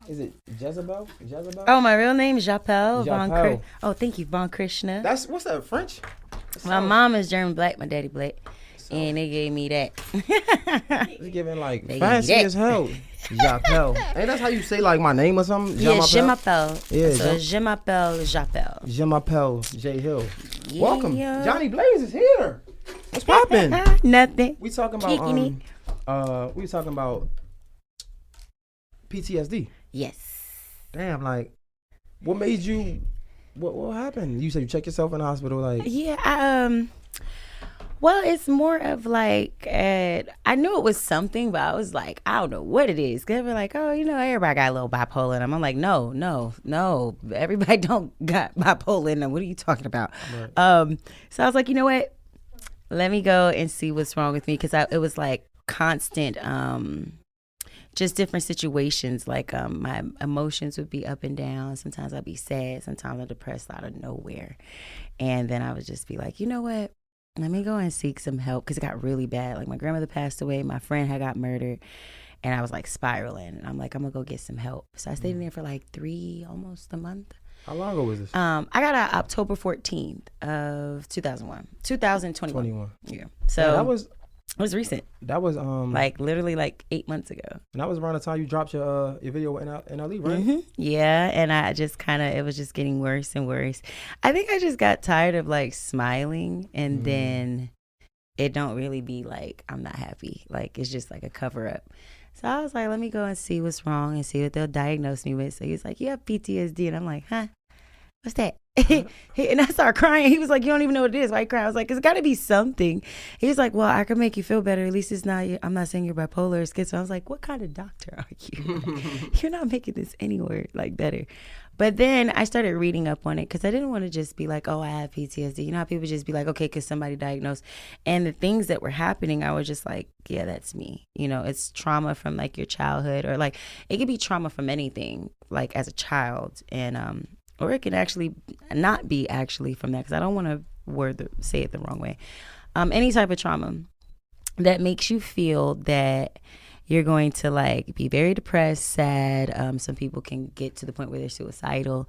Is it Jezebel? Jezebel? Oh, my real name is Japel Japel. Oh, thank you, Von Krishna. That's what's that French? That My sounds- mom is German black, my daddy black, sounds- and they gave me that. It's giving like They fancy gave me as hell. Japel. Ain't that's how you say like my name or something? Yeah, Japel? je m'appelle. Yeah, So je m'appelle Japel. Je m'appelle J Hill. Yeah. Welcome. Jhonni Blaze is here. What's poppin'? Nothing. We talking about we talking about PTSD. Yes. Damn, like what made you what happened? You said you check yourself in the hospital like Yeah, well, it's more of like, I knew it was something, but I was like, I don't know what it is. They were like, oh, everybody got a little bipolar in them. I'm like, no, everybody don't got bipolar in them. What are you talking about? Right. So I was like, you know what? Let me go and see what's wrong with me, because it was like constant, just different situations. Like my emotions would be up and down. Sometimes I'd be sad. Sometimes I'm depressed out of nowhere. And then I would just be like, you know what? Let me go and seek some help, because it got really bad. Like my grandmother passed away. My friend had got murdered. And I was like spiraling. And I'm like, I'm going to go get some help. So I stayed in there for like almost a month. how long ago was this? I got out October 14th of 2021. 21. Yeah. So Yeah, that was it was recent. That was Like literally like 8 months ago. and that was around the time you dropped your video in LE, right? Mm-hmm. Yeah, and I just it was just getting worse and worse. I think I just got tired of like smiling, and then it don't really be like I'm not happy. Like it's just like a cover up. So I was like, let me go and see what's wrong and see what they'll diagnose me with. So he's like, you have PTSD, and I'm like, huh? What's that? And I started crying. He was like, you don't even know what it is. Why you crying? I was like, it's got to be something. He was like, well, I can make you feel better. At least it's not, I'm not saying you're bipolar or schizo. I was like, what kind of doctor are you? Like, you're not making this anywhere like better. But then I started reading up on it, because I didn't want to just be like, oh, I have PTSD. You know how people just be like, okay, because somebody diagnosed. And the things that were happening, I was just like, yeah, that's me. It's trauma from like your childhood, or like it could be trauma from anything, like as a child. And, or it can actually not be actually from that, because I don't want to say it the wrong way. Any type of trauma that makes you feel that you're going to like be very depressed, sad. Some people can get to the point where they're suicidal.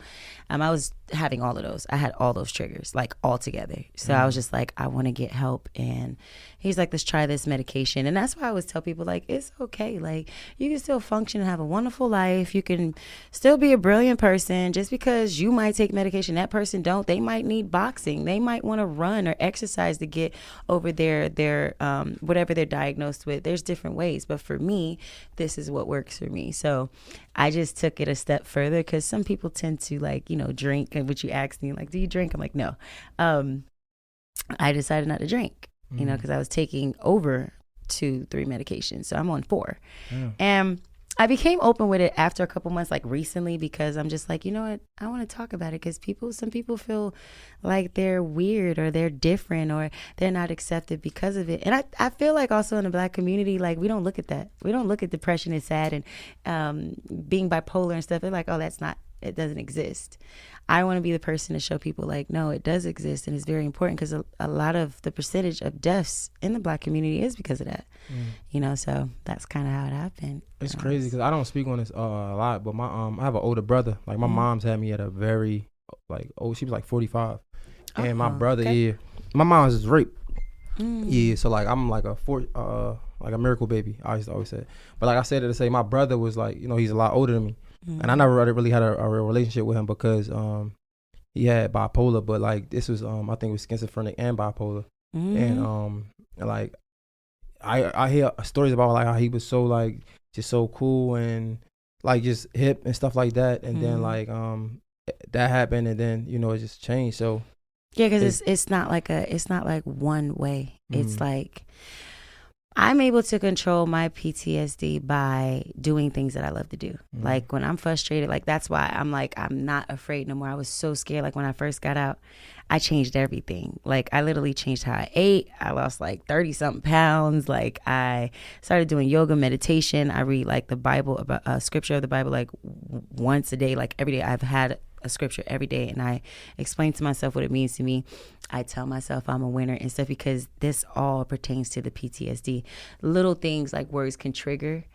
I was having all of those. I had all those triggers like all together. So I was just like, I want to get help. And he's like, let's try this medication. And that's why I always tell people, like, it's okay. Like, you can still function and have a wonderful life. You can still be a brilliant person. Just because you might take medication, that person don't. They might need boxing. They might want to run or exercise to get over their whatever they're diagnosed with. There's different ways. But for me, this is what works for me. So I just took it a step further, because some people tend to like, drink. And what you asked me, like, do you drink? I'm like, no. I decided not to drink, because I was taking over 2-3 medications. So I'm on 4. Yeah. And I became open with it after a couple months, like recently, because I'm just like, you know what? I want to talk about it, because some people feel like they're weird, or they're different, or they're not accepted because of it. And I feel like also in the Black community, like we don't look at that. We don't look at depression as sad, and being bipolar and stuff. They're like, oh, it doesn't exist. I want to be the person to show people like, no, it does exist, and it's very important, because a lot of the percentage of deaths in the Black community is because of that. So that's kind of how it happened. It's crazy, because I don't speak on this a lot, but my I have an older brother. Like my mom's had me at a very she was like 45, and my brother, my mom was just raped. Yeah, so like I'm like like a miracle baby. I used to always say, but like I said it to say, my brother was like, he's a lot older than me. And I never really had a real relationship with him, because he had bipolar, but like this was I think it was schizophrenic and bipolar. And like I hear stories about like how he was so like just so cool and like just hip and stuff like that, and then like that happened, and then it just changed. So yeah, because it's not like one way. It's like I'm able to control my PTSD by doing things that I love to do. Like when I'm frustrated, like that's why I'm not afraid no more. I was so scared. Like when I first got out, I changed everything. Like I literally changed how I ate. I lost like 30 something pounds. Like I started doing yoga, meditation. I read like the Bible, about scripture of the Bible, like once a day, like every day. I've had a scripture every day, and I explain to myself what it means to me. I tell myself I'm a winner and stuff, because this all pertains to the PTSD. Little things like words can trigger,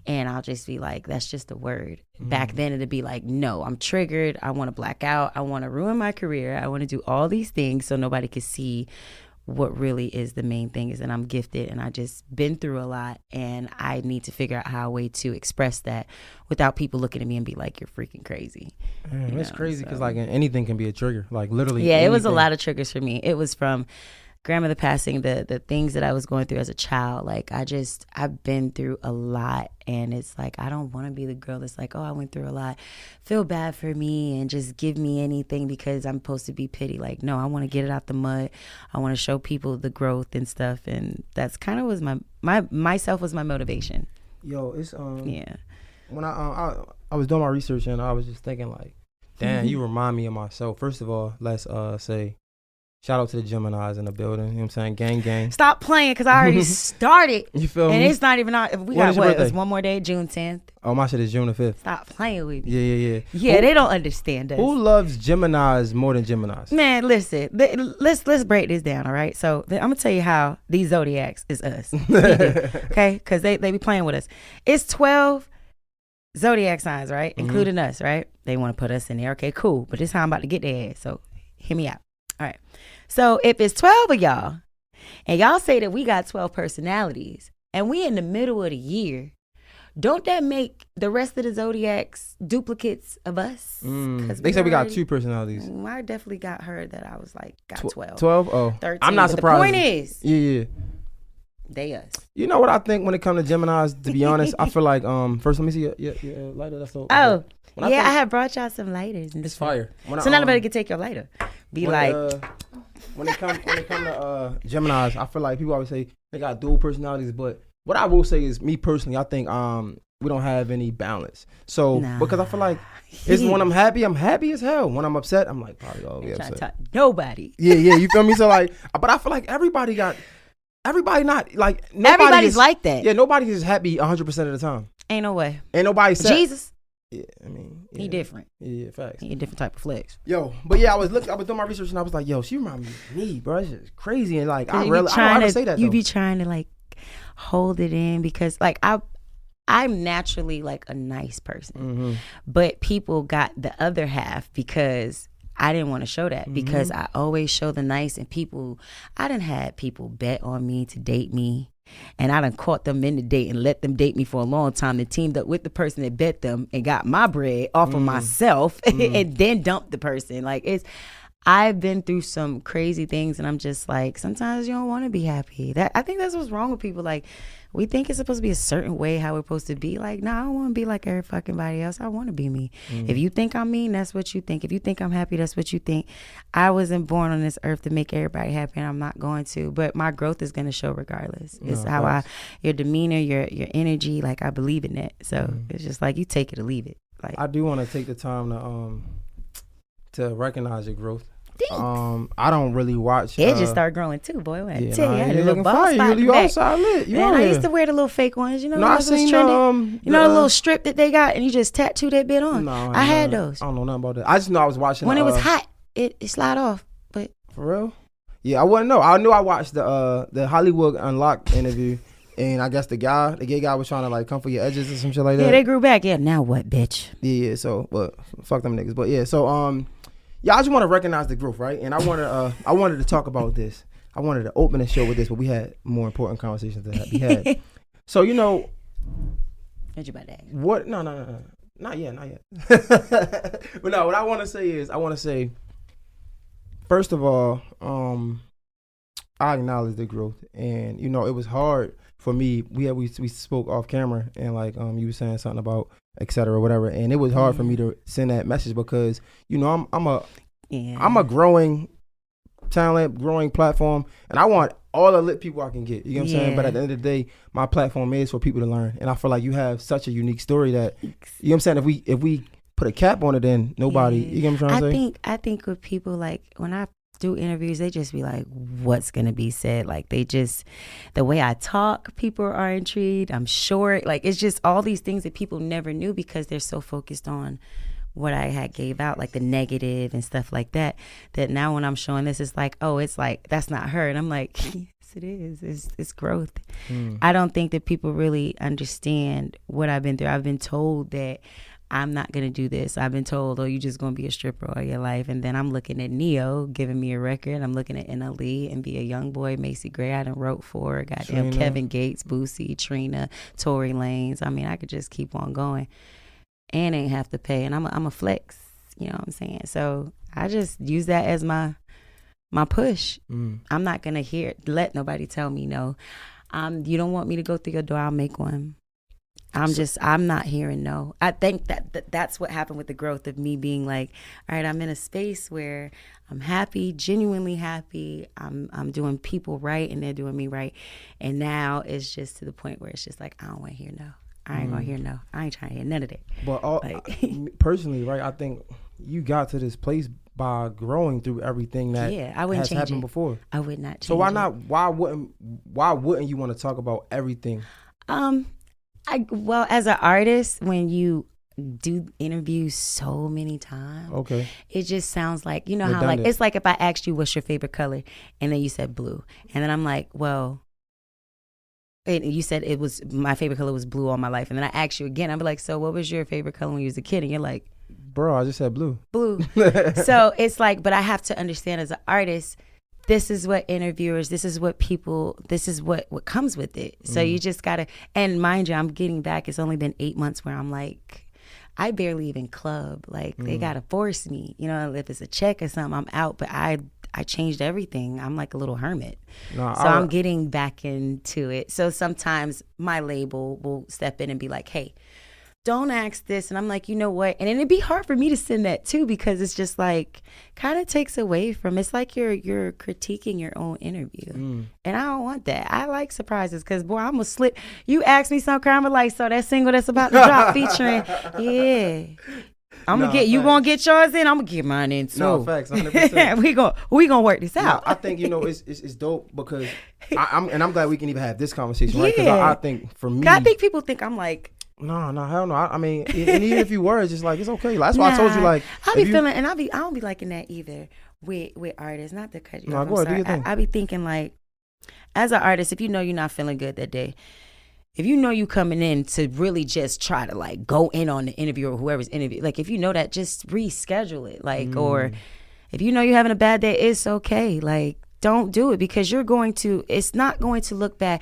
And I'll just be like, that's just a word. Back then it'd be like, no, I'm triggered. I want to black out. I want to ruin my career. I want to do all these things so nobody could see what really is the main thing is that I'm gifted and I just been through a lot and I need to figure out how a way to express that without people looking at me and be like, you're freaking crazy. It's crazy because like anything can be a trigger, like literally. Yeah, anything. It was a lot of triggers for me. It was from grandmother passing, the things that I was going through as a child. Like I've been through a lot and it's like, I don't want to be the girl that's like, oh, I went through a lot, feel bad for me and just give me anything because I'm supposed to be pity. Like, no, I want to get it out the mud. I want to show people the growth and stuff. And that's kind of was myself was my motivation. Yo, it's yeah. When I was doing my research and I was just thinking like, damn, you remind me of myself. First of all, let's say shout out to the Geminis in the building. You know what I'm saying? Gang, gang. Stop playing because I already started. You feel me? And it's not even out. We got what? It's one more day, June 10th. Oh, my shit is June the 5th. Stop playing with me. Yeah. Yeah, they don't understand us. Who loves Geminis more than Geminis? Man, listen. Let's break this down, all right? So I'm going to tell you how these zodiacs is us. Okay? Because they be playing with us. It's 12 zodiac signs, right? Including us, right? They want to put us in there. Okay, cool. But this is how I'm about to get their ass. So hear me out. All right. So if it's 12 of y'all and y'all say that we got 12 personalities and we in the middle of the year, don't that make the rest of the zodiacs duplicates of us? They say we got 2 personalities. I definitely got her that I was like, got 12. 12? Oh. 13. I'm not surprised. The point is, yeah. they us. You know what I think when it comes to Geminis, to be honest, I feel like, first let me see your lighter. That's so, oh, I have brought y'all some lighters. And it's fire. So now nobody can take your lighter. When it come to Geminis, I feel like people always say they got dual personalities, but what I will say is, me personally, I think we don't have any balance. So because I feel like it's when I'm happy as hell. When I'm upset, I'm like probably always upset. Nobody. Yeah, you feel me? So like, but I feel like everybody not like everybody's like that. Yeah, nobody is happy 100% of the time. Ain't no way. Ain't nobody sad. Jesus. Yeah, I mean, he different. Yeah, facts. He a different type of flex. Yo, but yeah, I was doing my research and I was like, yo, she remind me of me, bro. It's just crazy and like I don't ever say that. You be trying to like hold it in because like I'm naturally like a nice person, but people got the other half because I didn't want to show that because I always show the nice and I done had people bet on me to date me. And I done caught them in the date and let them date me for a long time and teamed up with the person that bet them and got my bread off of myself and then dumped the person. Like I've been through some crazy things and I'm just like, sometimes you don't want to be happy. I think that's what's wrong with people. Like we think it's supposed to be a certain way how we're supposed to be. Like, I don't want to be like every fucking body else. I want to be me. If you think I'm mean, that's what you think. If you think I'm happy, that's what you think. I wasn't born on this earth to make everybody happy and I'm not going to. But my growth is going to show regardless. It's how your demeanor, your energy, like I believe in that. So it's just like you take it or leave it. Like I do want to take the time to recognize your growth. Thanks. I don't really watch. It just started growing too, boy. I tell you, I had a you little looking ball fire. spot You outside lit. Man, I used to wear the little fake ones. You know, I seen trendy. You know the little strip that they got, and you just tattoo that bit on. No, I had those. I don't know nothing about that. I just know I was watching when it was hot. It slide off, but for real. Yeah, I wouldn't know. I knew I watched the Hollywood Unlocked interview, and I guess the gay guy was trying to like come for your edges or some shit like that. Yeah, they grew back. Yeah, now what, bitch? Yeah. So, but fuck them niggas. But yeah, so yeah, I just want to recognize the growth, right? And I wanted to talk about this. I wanted to open the show with this, but we had more important conversations that we had. So, you know, what you about to ask? What? No, not yet. But no, what I want to say is, first of all, I acknowledge the growth, and you know, it was hard for me. We spoke off camera, and like you were saying something about et cetera, whatever, and it was hard for me to send that message because you know I'm a growing talent, growing platform, and I want all the lit people I can get. You know what I'm saying? But at the end of the day, my platform is for people to learn, and I feel like you have such a unique story that you know what I'm saying. If we put a cap on it, then nobody. You know what I'm trying to say? I think with people like when I do interviews, they just be like, what's gonna be said? Like they just, the way I talk, people are intrigued. I'm short. Like it's just all these things that people never knew because they're so focused on what I had gave out, like the negative and stuff like that, that now when I'm showing this, it's like, oh, it's like, that's not her. And I'm like, it is. It's growth. I don't think that people really understand what I've been through. I've been told that I'm not going to do this. I've been told, oh, you're just going to be a stripper all your life. And then I'm looking at Neo giving me a record. I'm looking at NLE and Be a Young Boy, Macy Gray. I done wrote for goddamn Trina. Kevin Gates, Boosie, Trina, Tory Lanez. I mean, I could just keep on going and ain't have to pay. And I'm a flex, you know what I'm saying? So I just use that as my push. I'm not going to let nobody tell me no. You don't want me to go through your door, I'll make one. I'm not hearing no. I think that's what happened with the growth of me being like, all right, I'm in a space where I'm happy, genuinely happy. I'm doing people right and they're doing me right. And now it's just to the point where it's just like, I don't want to hear no. I ain't gonna hear no. I ain't trying to hear none of that. But personally, right, I think you got to this place by growing through everything that I wouldn't has change happened it. before. I would not change So why it. not? Why wouldn't you want to talk about everything? Well, as an artist, when you do interviews so many times, Okay. it just sounds like, you know how Redundant. like it's like if I asked you what's your favorite color and then you said blue, and then I'm like, well, and you said it was my favorite color was blue all my life, and then I asked you again, I'd be like, so what was your favorite color when you was a kid? And you're like, Bro, I just said blue. So it's like, but I have to understand as an artist, this is what interviewers, this is what people, this is what comes with it. So you just gotta, and mind you, I'm getting back, it's only been 8 months where I'm like, I barely even club. Like they gotta force me, you know, if it's a check or something, I'm out, but I changed everything. I'm like a little hermit. I'm getting back into it. So sometimes my label will step in and be like, hey, don't ask this. And I'm like, you know what? And it'd be hard for me to send that too, because it's just like, kind of takes away from, it's like you're critiquing your own interview. And I don't want that. I like surprises because, boy, I'm going to slip. You ask me some kind of like, so that single that's about to drop featuring, I'm going to get, you going to get yours in, I'm going to get mine in too. No, facts, 100%. we gonna work this out. I think, you know, it's dope because I'm glad we can even have this conversation, right? Because I think for me. I think people think I'm like, No, hell no. I mean, and even if you were, it's just like, it's okay. That's why I told you, like. I be feeling, and I don't be liking that either with artists. Not to cut you off. Go ahead, do your thing. I be thinking like, as an artist, if you know you're not feeling good that day, if you know you coming in to really just try to like go in on the interview or whoever's interviewing, like if you know that, just reschedule it. Like, or if you know you're having a bad day, it's okay. Like, don't do it because it's not going to look bad.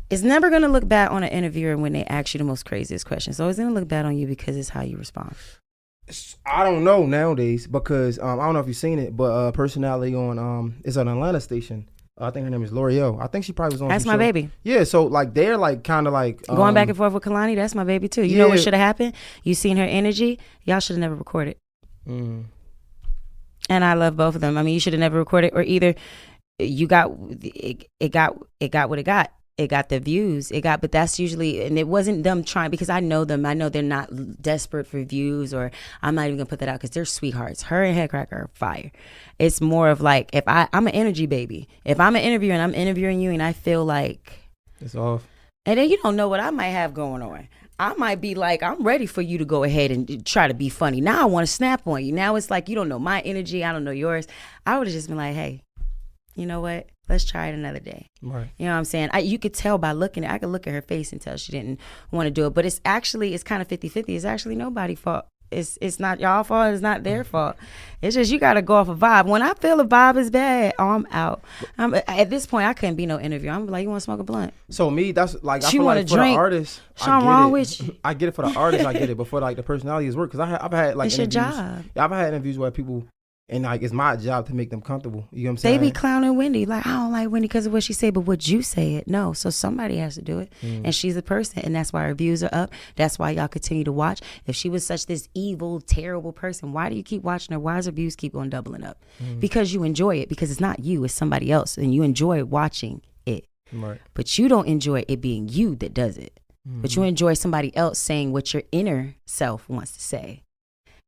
It's never going to look bad on an interviewer when they ask you the most craziest questions. So it's going to look bad on you because it's how you respond. I don't know nowadays because I don't know if you've seen it, but personality on it's an Atlanta station. I think her name is L'Oreal. I think she probably was on. That's my baby. Yeah, so like they're like kind of like going back and forth with Kalani. That's my baby too. You know what should have happened? You seen her energy. Y'all should have never recorded. And I love both of them. I mean, you should have never recorded, or either you got it got what it got. It got the views. But that's usually, and it wasn't them trying, because I know them. I know they're not desperate for views, or I'm not even gonna put that out because they're sweethearts. Her and Headcracker are fire. It's more of like, if I'm an energy baby. If I'm an interviewer and I'm interviewing you and I feel like it's off, and then you don't know what I might have going on. I might be like, I'm ready for you to go ahead and try to be funny. Now I want to snap on you. Now it's like, you don't know my energy. I don't know yours. I would have just been like, hey, you know what? Let's try it another day. Right. You know what I'm saying? You could tell by looking at, I could look at her face and tell she didn't want to do it. But it's kind of 50-50. It's actually nobody's fault. It's not y'all fault. It's not their fault. It's just, you got to go off a vibe. When I feel a vibe is bad, I'm out. At this point, I couldn't be no interview. I'm like, you want to smoke a blunt? So me, that's like, I she feel like for drink. the artist, Something wrong with you? I get it for the artist. I get it. But for like the personality is work. Because I've had like it's interviews. Your job. Yeah, I've had interviews where people, and like it's my job to make them comfortable. You know what I'm saying? They be clowning Wendy. Like, I don't like Wendy because of what she said, but would you say it? No. So somebody has to do it. And she's a person, and that's why her views are up. That's why y'all continue to watch. If she was such this evil, terrible person, why do you keep watching her? Why does her views keep on doubling up? Because you enjoy it. Because it's not you, it's somebody else, and you enjoy watching it. Right. But you don't enjoy it being you that does it. But you enjoy somebody else saying what your inner self wants to say.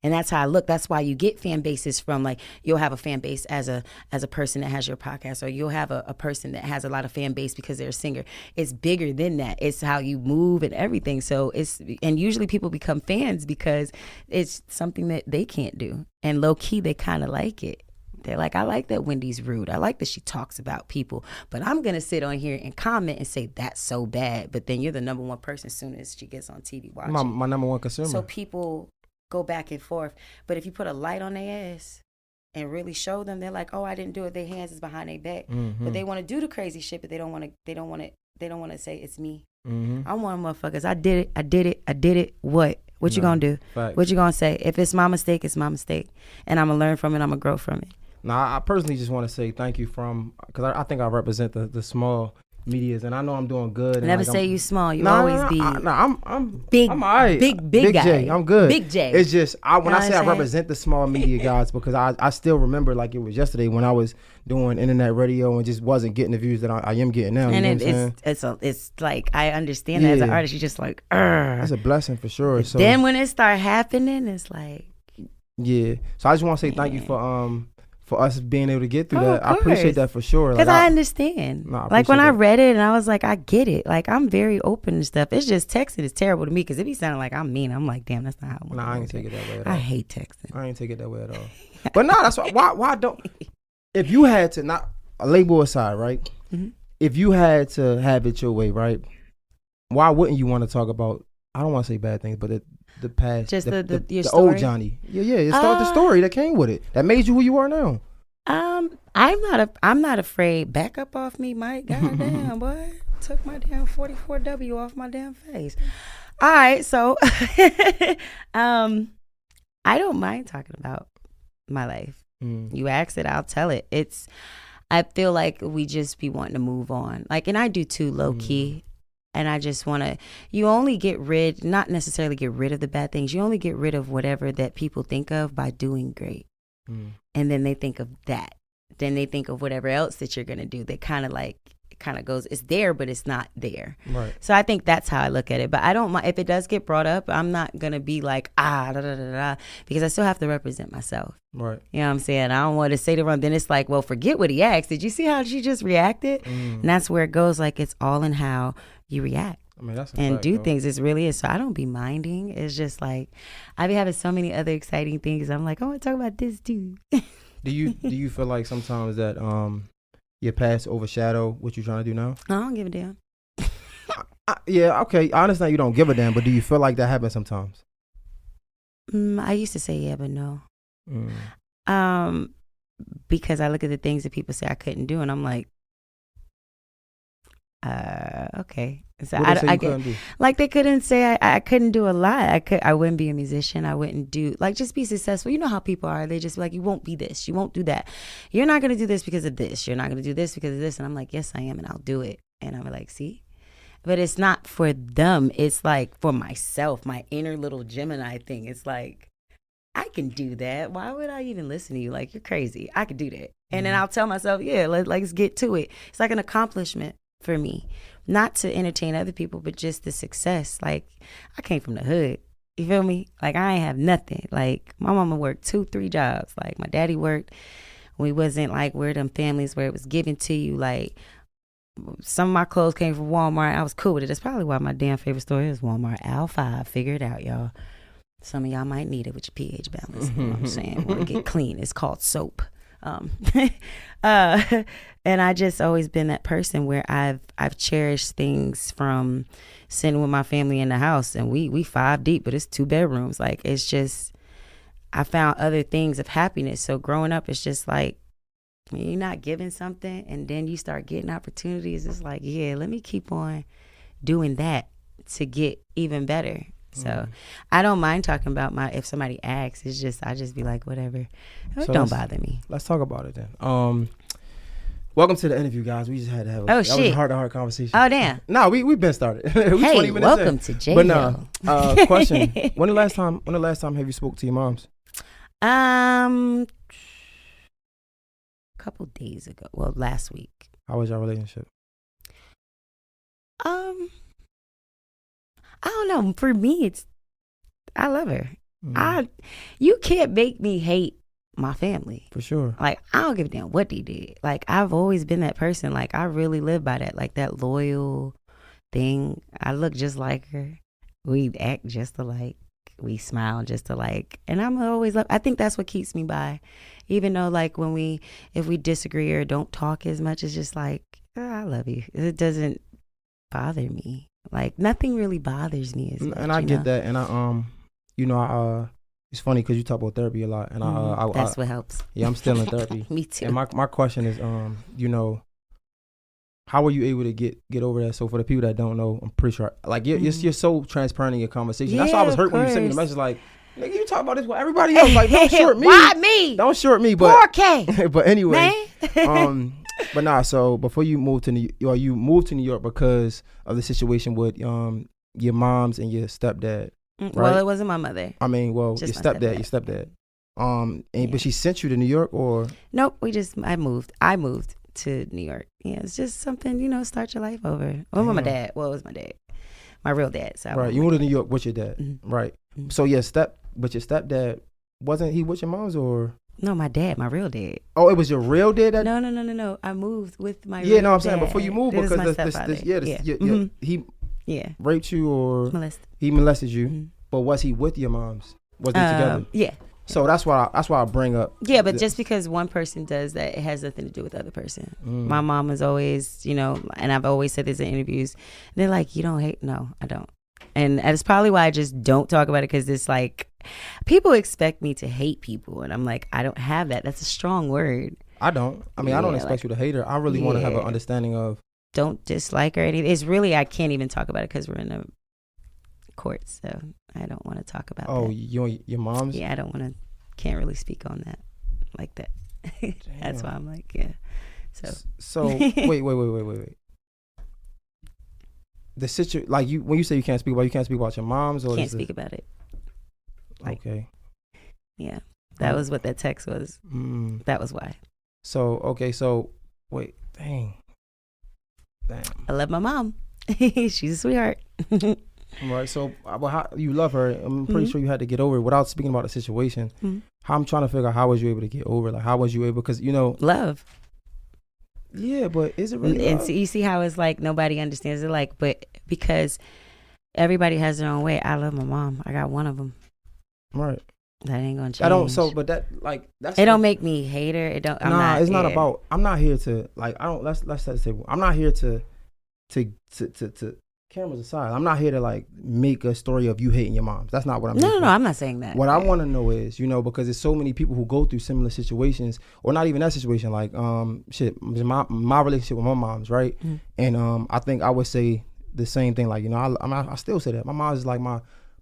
And that's how I look. That's why you get fan bases from, like, you'll have a fan base as a person that has your podcast, or you'll have a person that has a lot of fan base because they're a singer. It's bigger than that. It's how you move and everything. So and usually people become fans because it's something that they can't do. And low key, they kind of like it. They're like, I like that Wendy's rude. I like that she talks about people. But I'm going to sit on here and comment and say, that's so bad. But then you're the number one person as soon as she gets on TV watching. My number one consumer. So people go back and forth. But if you put a light on their ass and really show them, they're like, oh, I didn't do it. Their hands is behind their back. But they want to do the crazy shit, but they don't want to say it's me. I'm one of motherfuckers. I did it. What you gonna do? Facts. What you gonna say? If it's my mistake, it's my mistake. And I'm gonna learn from it. I'm gonna grow from it. Now, I personally just want to say thank you because I think I represent the small medias, and I know I'm doing good. Never say you small. You always be. I'm big. I'm all right. Big guy. J. I'm good. Big J. It's just when I say I represent the small media guys, because I still remember like it was yesterday when I was doing internet radio and just wasn't getting the views that I am getting now. And it's like I understand that as an artist. You're just like, that's a blessing for sure. So then when it start happening, it's like, yeah. So I just want to say thank you for us being able to get through that. I appreciate that for sure. Because I understand. Like when I read it and I was like, I get it. Like I'm very open and stuff. It's just texting is terrible to me because it be sounding like I'm mean. I'm like, damn, that's not how I want I ain't take it that way at all. I hate texting. I ain't take it that way at all. But no, that's why don't, if you had to, not a label aside, right? If you had to have it your way, right? Why wouldn't you want to talk about, I don't want to say bad things, but the past, just the your old Jhonni. Yeah. Start the story that came with it, that made you who you are now. I'm not afraid. Back up off me, Mike. Goddamn, boy, took my damn 44W off my damn face. All right, so I don't mind talking about my life. You ask it, I'll tell it. I feel like we just be wanting to move on, like, and I do too, low key. And I just want to, you only not necessarily get rid of the bad things. You only get rid of whatever that people think of by doing great. And then they think of that. Then they think of whatever else that you're going to do. They kind of goes, it's there, but it's not there. Right. So I think that's how I look at it. But I don't mind, if it does get brought up, I'm not going to be like, because I still have to represent myself. Right. You know what I'm saying? I don't want to say to run. Then it's like, well, forget what he asked. Did you see how she just reacted? And that's where it goes. Like, it's all in how you react. I mean, that's and do things. It really is. So I don't be minding. It's just like I be having so many other exciting things. I'm like, I want to talk about this too. Do you feel like sometimes that your past overshadow what you're trying to do now? I don't give a damn. Yeah, okay. I understand you don't give a damn, but do you feel like that happens sometimes? I used to say yeah, but no. Because I look at the things that people say I couldn't do, and I'm like, okay. So I get, like they couldn't say I couldn't do a lot. I wouldn't be a musician. I wouldn't do, like, just be successful. You know how people are. They just like, you won't be this. You won't do that. You're not going to do this because of this. You're not going to do this because of this. And I'm like, yes, I am. And I'll do it. And I'm like, see? But it's not for them. It's like for myself, my inner little Gemini thing. It's like, I can do that. Why would I even listen to you? Like, you're crazy. I could do that. And then I'll tell myself, yeah, let's get to it. It's like an accomplishment for me. Not to entertain other people, but just the success. Like, I came from the hood. You feel me? Like, I ain't have nothing. Like, my mama worked 2-3 jobs. Like, my daddy worked. We wasn't like where them families where it was given to you. Like, some of my clothes came from Walmart. I was cool with it. That's probably why my damn favorite store is Walmart. Aisle 5. Figure it out, y'all. Some of y'all might need it with your pH balance. You know what I'm saying? Want to get clean. It's called soap. And I just always been that person where I've cherished things from sitting with my family in the house, and we 5 deep, but it's 2 bedrooms. Like, it's just, I found other things of happiness. So growing up, it's just like, when you're not given something and then you start getting opportunities, it's like, yeah, let me keep on doing that to get even better. So I don't mind talking about if somebody asks, it's just, I just be like, whatever. So don't bother me. Let's talk about it then. Welcome to the interview, guys. We just had to have that was a heart-to-heart conversation. Oh, damn. No, we've been started. Hey, 20 minutes welcome in. to jail. But no, question. When the last time have you spoke to your moms? A couple days ago. Well, last week. How was your relationship? I don't know. For me, I love her. You can't make me hate my family. For sure. Like, I don't give a damn what they did. Like, I've always been that person. Like, I really live by that. Like, that loyal thing. I look just like her. We act just alike. we smile just to like, and I'm always I think that's what keeps me by, even though like if we disagree or don't talk as much, it's just like, oh, I love you. It doesn't bother me. Like nothing really bothers me as much. And I get that, and I it's funny because you talk about therapy a lot, and that's what helps. Yeah, I'm still in therapy. Me too. And my question is, how were you able to get over that? So for the people that don't know, I'm pretty sure, like you're so transparent in your conversation. That's why I was hurt when you sent me the message, like, nigga, you talk about this with everybody else. Like, don't short me. Why me? Don't short me. But 4K. But anyway, but nah. So before you moved to New York because of the situation with your moms and your stepdad. Right? Well, it wasn't my mother. I mean, well, your stepdad. But she sent you to New York, or nope? I moved to New York. Yeah, it's just something, start your life over. Well, my dad. Well, it was my dad, my real dad. So right, you moved to New York with your dad, right? Mm-hmm. So your stepdad, wasn't he with your mom's, or? No, my dad, my real dad. Oh, it was your real dad? No. I moved with my real dad. I'm saying before you moved, because he raped you, or he molested you. Mm-hmm. But was he with your mom's? Was they together? Yeah. So that's why I bring up. Yeah, but just because one person does that, it has nothing to do with the other person. My mom is always, and I've always said this in interviews. They're like, you don't hate? No, I don't. And that's probably why I just don't talk about it, because it's like people expect me to hate people, and I'm like, I don't have that. That's a strong word. I don't. I mean, I don't expect you to hate her. I really want to have an understanding of. Don't dislike her or anything. It's really, I can't even talk about it because we're in a court, so I don't want to talk about that. Oh, your mom's? Yeah, can't really speak on that like that. That's why I'm like, yeah. So wait. The situation, like when you say you can't speak about your mom's, or can't speak about it. Okay. Yeah, that was what that text was. That was why. So wait, damn. I love my mom. She's a sweetheart. Right. So, how you love her? I'm pretty sure you had to get over it without speaking about the situation. How I'm trying to figure out, how was you able to get over it? Like, how was you able? Because love. Yeah, but is it really? And love? So you see how it's like nobody understands it. Like, but because everybody has their own way. I love my mom. I got one of them. Right. That ain't gonna change. I don't. So, but that's. It don't make me hate her. It don't. It's not about. I'm not here to like. I don't. Let's say. I'm not here to. Cameras aside, I'm not here to like make a story of you hating your moms. That's not what I'm saying. No, I'm not saying that. What I want to know is, because there's so many people who go through similar situations, or not even that situation, like my relationship with my mom's, right? And I think I would say the same thing, like, I still say that. My mom's is like my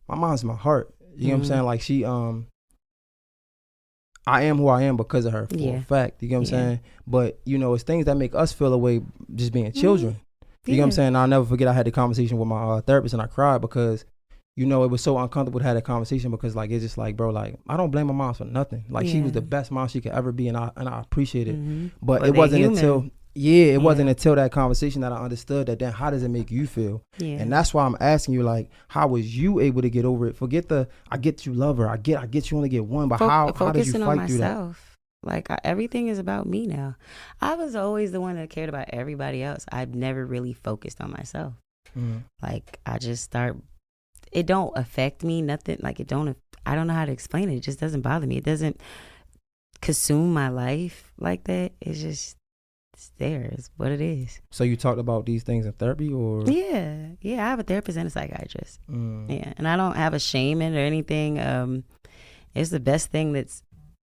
mom's my heart. You know what I'm saying? Like I am who I am because of her, for a fact. You know what I'm saying? But it's things that make us feel away just being children. You know what I'm saying? I'll never forget, I had the conversation with my therapist, and I cried because, it was so uncomfortable to have that conversation, because like, it's just like, bro, like, I don't blame my mom for nothing. Like, she was the best mom she could ever be, and I appreciate it. But it wasn't until wasn't until that conversation that I understood that then how does it make you feel? And that's why I'm asking you, like, how was you able to get over it? Forget I get you love her. I get you only get one, but how did you fight through that? Like, everything is about me now. I was always the one that cared about everybody else. I've never really focused on myself. Like, I just it don't affect me, nothing. Like, I don't know how to explain it. It just doesn't bother me. It doesn't consume my life like that. It's just, it's there. It's what it is. So you talked about these things in therapy, or? Yeah. I have a therapist and a psychiatrist. Yeah. And I don't have a shame in it or anything. It's the best thing that's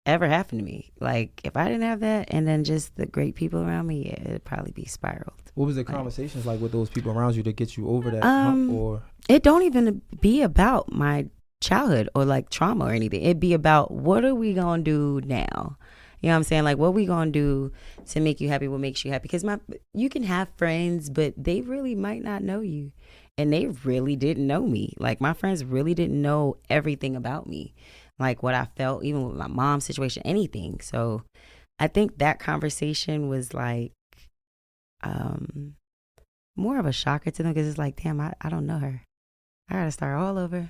ever happened to me. Like, if I didn't have that, and then just the great people around me, it'd probably be spiraled. What was the conversations like with those people around you to get you over that? Or it don't even be about my childhood or like trauma or anything. It'd be about, what are we gonna do now? You know what I'm saying? Like, what we gonna do to make you happy? What makes you happy? Because you can have friends, but they really might not know you, and they really didn't know me. Like, my friends really didn't know everything about me, like what I felt, even with my mom's situation, anything. So I think that conversation was like more of a shocker to them, because it's like, damn, I don't know her. I gotta start all over.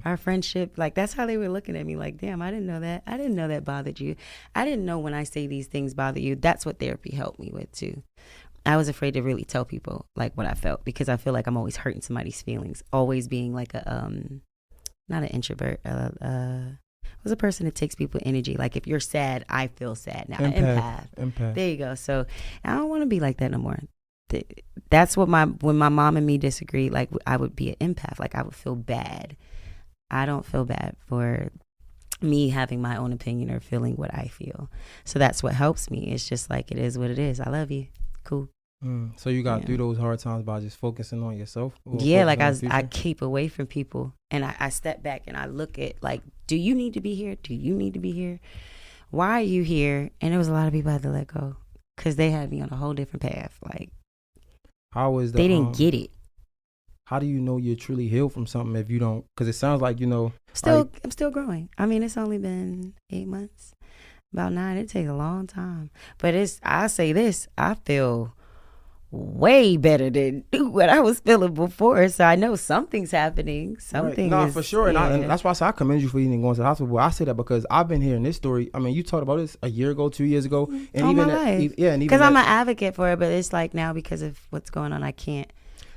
Our friendship, like, that's how they were looking at me, like, damn, I didn't know that. I didn't know that bothered you. I didn't know when I say these things bother you. That's what therapy helped me with too. I was afraid to really tell people like what I felt, because I feel like I'm always hurting somebody's feelings, always being like a not an introvert. Was a person that takes people energy. Like if you're sad, I feel sad now. Empath. There you go. So I don't want to be like that no more. That's what when my mom and me disagreed, like I would be an empath. Like I would feel bad. I don't feel bad for me having my own opinion or feeling what I feel. So that's what helps me. It's just like, it is what it is. I love you. Cool. So you got through those hard times by just focusing on yourself? Yeah, like I keep away from people, and I step back and I look at, like, do you need to be here? Do you need to be here? Why are you here? And there was a lot of people I had to let go because they had me on a whole different path. Like, how is that? They didn't get it. How do you know you're truly healed from something if you don't? Because it sounds like, I'm still growing. I mean, it's only been 8 months, about 9. It takes a long time, but I say this, I feel way better than what I was feeling before. So I know something's happening. Something. No, for sure. Yeah. And that's why I commend you for even going to the hospital. Well, I say that because I've been hearing this story. I mean, you talked about this a year ago, 2 years ago, and all even my life. Because I'm an advocate for it, but it's like now because of what's going on, I can't.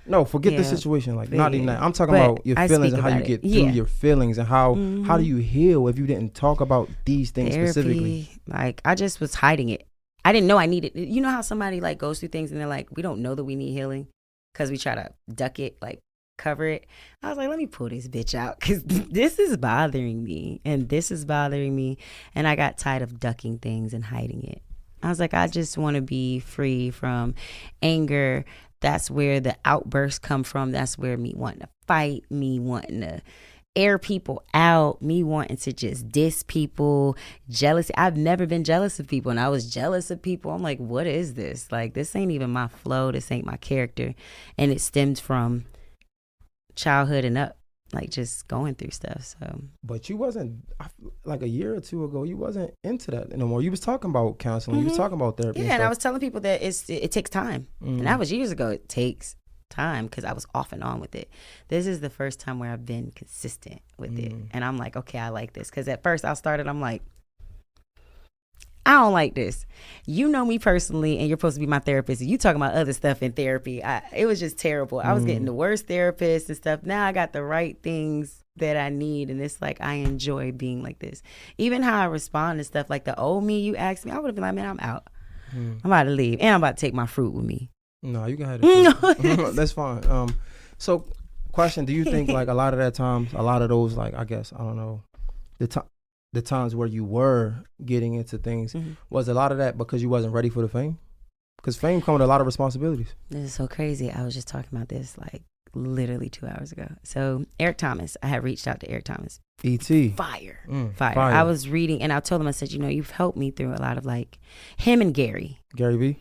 No, forget the situation. Like, not even that. I'm talking about your feelings and how you get through your feelings and how do you heal if you didn't talk about these things specifically? Like, I just was hiding it. I didn't know I needed. You know how somebody like goes through things and they're like, we don't know that we need healing because we try to duck it, like cover it. I was like, let me pull this bitch out because this is bothering me and this is bothering me. And I got tired of ducking things and hiding it. I was like, I just want to be free from anger. That's where the outbursts come from. That's where me wanting to fight, me wanting to air people out, me wanting to just diss people, jealousy. I've never been jealous of people, and I was jealous of people. I'm like, what is this? Like, this ain't even my flow. This ain't my character. And it stems from childhood and up, like just going through stuff. So, but you wasn't, like a year or two ago, you wasn't into that no more. You was talking about counseling. You was talking about therapy. Yeah, and I was telling people that it takes time. And that was years ago. It takes time because I was off and on with it. This is the first time where I've been consistent with it. And I'm like, okay, I like this. Because at first I'm like, I don't like this. You know me personally, and you're supposed to be my therapist. And you talking about other stuff in therapy. It was just terrible. I was getting the worst therapist and stuff. Now I got the right things that I need, and it's like I enjoy being like this. Even how I respond to stuff, like the old me you asked me, I would have been like, man, I'm out. I'm about to leave, and I'm about to take my fruit with me. No, you can have it. That's fine. So, question: do you think like a lot of that times, a lot of those, like, I guess, I don't know, the times where you were getting into things, was a lot of that because you wasn't ready for the fame? Because fame comes with a lot of responsibilities. This is so crazy. I was just talking about this like literally 2 hours ago. So Eric Thomas, I had reached out to Eric Thomas. E.T. Fire. I was reading and I told him, I said, you've helped me through a lot of like him and Gary V.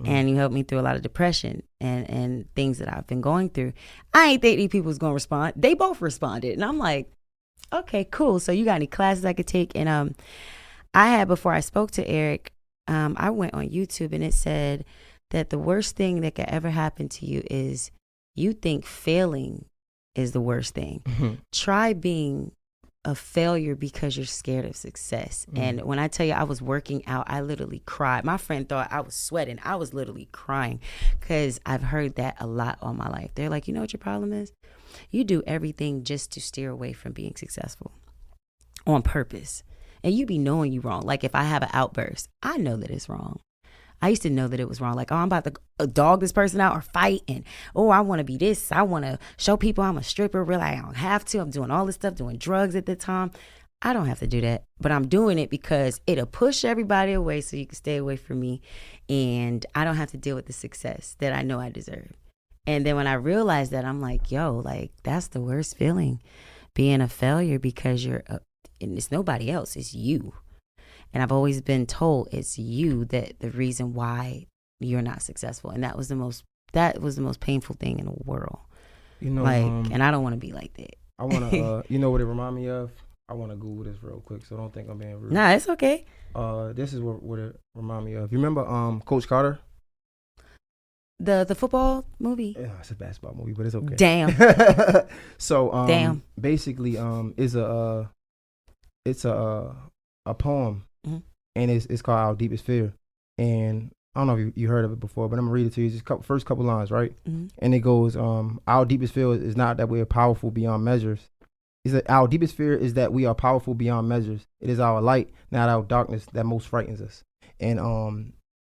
And you helped me through a lot of depression and things that I've been going through. I ain't think these people was going to respond. They both responded. And I'm like, okay, cool. So you got any classes I could take? And I had, before I spoke to Eric, I went on YouTube and it said that the worst thing that could ever happen to you is you think failing is the worst thing. Try being a failure because you're scared of success. And when I tell you I was working out, I literally cried. My friend thought I was sweating. I was literally crying because I've heard that a lot all my life. They're like, you know what your problem is? You do everything just to steer away from being successful on purpose. And you be knowing you wrong. Like if I have an outburst, I know that it's wrong. I used to know that it was wrong. Like, oh, I'm about to dog this person out or fight. And, oh, I want to be this. I want to show people I'm a stripper. Really, I don't have to. I'm doing all this stuff, doing drugs at the time. I don't have to do that. But I'm doing it because it'll push everybody away so you can stay away from me. And I don't have to deal with the success that I know I deserve. And then when I realized that, I'm like, yo, like, that's the worst feeling, being a failure because you're, and it's nobody else. It's you. And I've always been told it's you that the reason why you're not successful. And that was the most painful thing in the world. Like, and I don't want to be like that. I want to, you know what it remind me of? I want to Google this real quick, so don't think I'm being rude. Nah, it's okay. This is what it remind me of. You remember Coach Carter? The football movie? Yeah, it's a basketball movie, but it's okay. Damn. So, basically, it's a poem. And it's called Our Deepest Fear. And I don't know if you heard of it before, but I'm going to read it to you. Just first couple lines, right? And it goes, our deepest fear is not that we're powerful beyond measures. He said, our deepest fear is that we are powerful beyond measures. It is our light, not our darkness, that most frightens us. And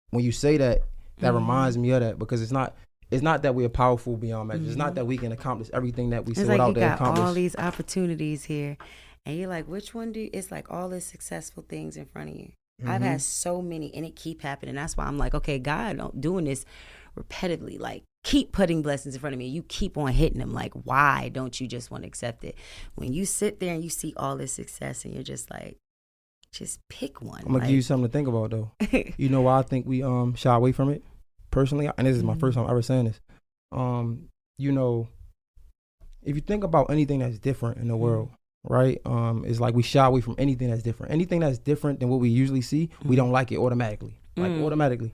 when you say that, that reminds me of that, because it's not that we are powerful beyond measures. It's not that we can accomplish everything that we set out to accomplish. Got all these opportunities here, and you're like, which one do you, it's like all the successful things in front of you. I've had so many, and it keep happening. That's why I'm like, okay, God, I'm doing this repetitively. Like, keep putting blessings in front of me. You keep on hitting them. Like, why don't you just want to accept it? When you sit there and you see all this success, and you're just like, just pick one. I'm gonna give you something to think about, though. You know why I think we shy away from it personally, and this is my first time ever saying this. You know, if you think about anything that's different in the world, right? It's like we shy away from anything that's different. Anything that's different than what we usually see, we don't like it automatically. Like automatically.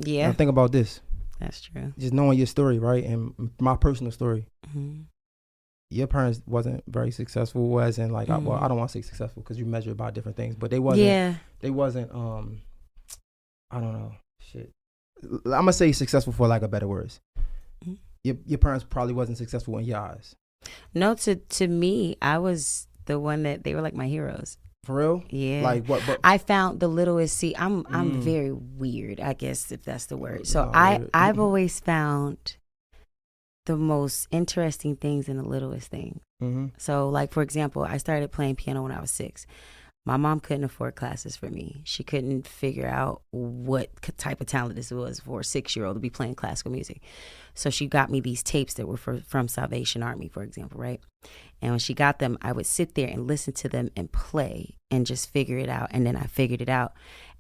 Yeah. Now think about this. That's true. Just knowing your story, right? And my personal story. Your parents wasn't very successful, as in like, well, I don't want to say successful because you measure it by different things, but they wasn't. Yeah. They wasn't. I don't know. Shit. I'm gonna say successful for lack of better words. Your parents probably wasn't successful in your eyes. No, to me, I was the one that they were like my heroes. For real? Yeah. Like what? But I found the littlest. See, I'm very weird, I guess, if that's the word. So I've always found the most interesting things in the littlest things. So, like, for example, I started playing piano when I was 6. My mom couldn't afford classes for me. She couldn't figure out what type of talent this was for a 6-year-old to be playing classical music. So she got me these tapes that were from Salvation Army, for example, right? And when she got them, I would sit there and listen to them and play and just figure it out. And then I figured it out.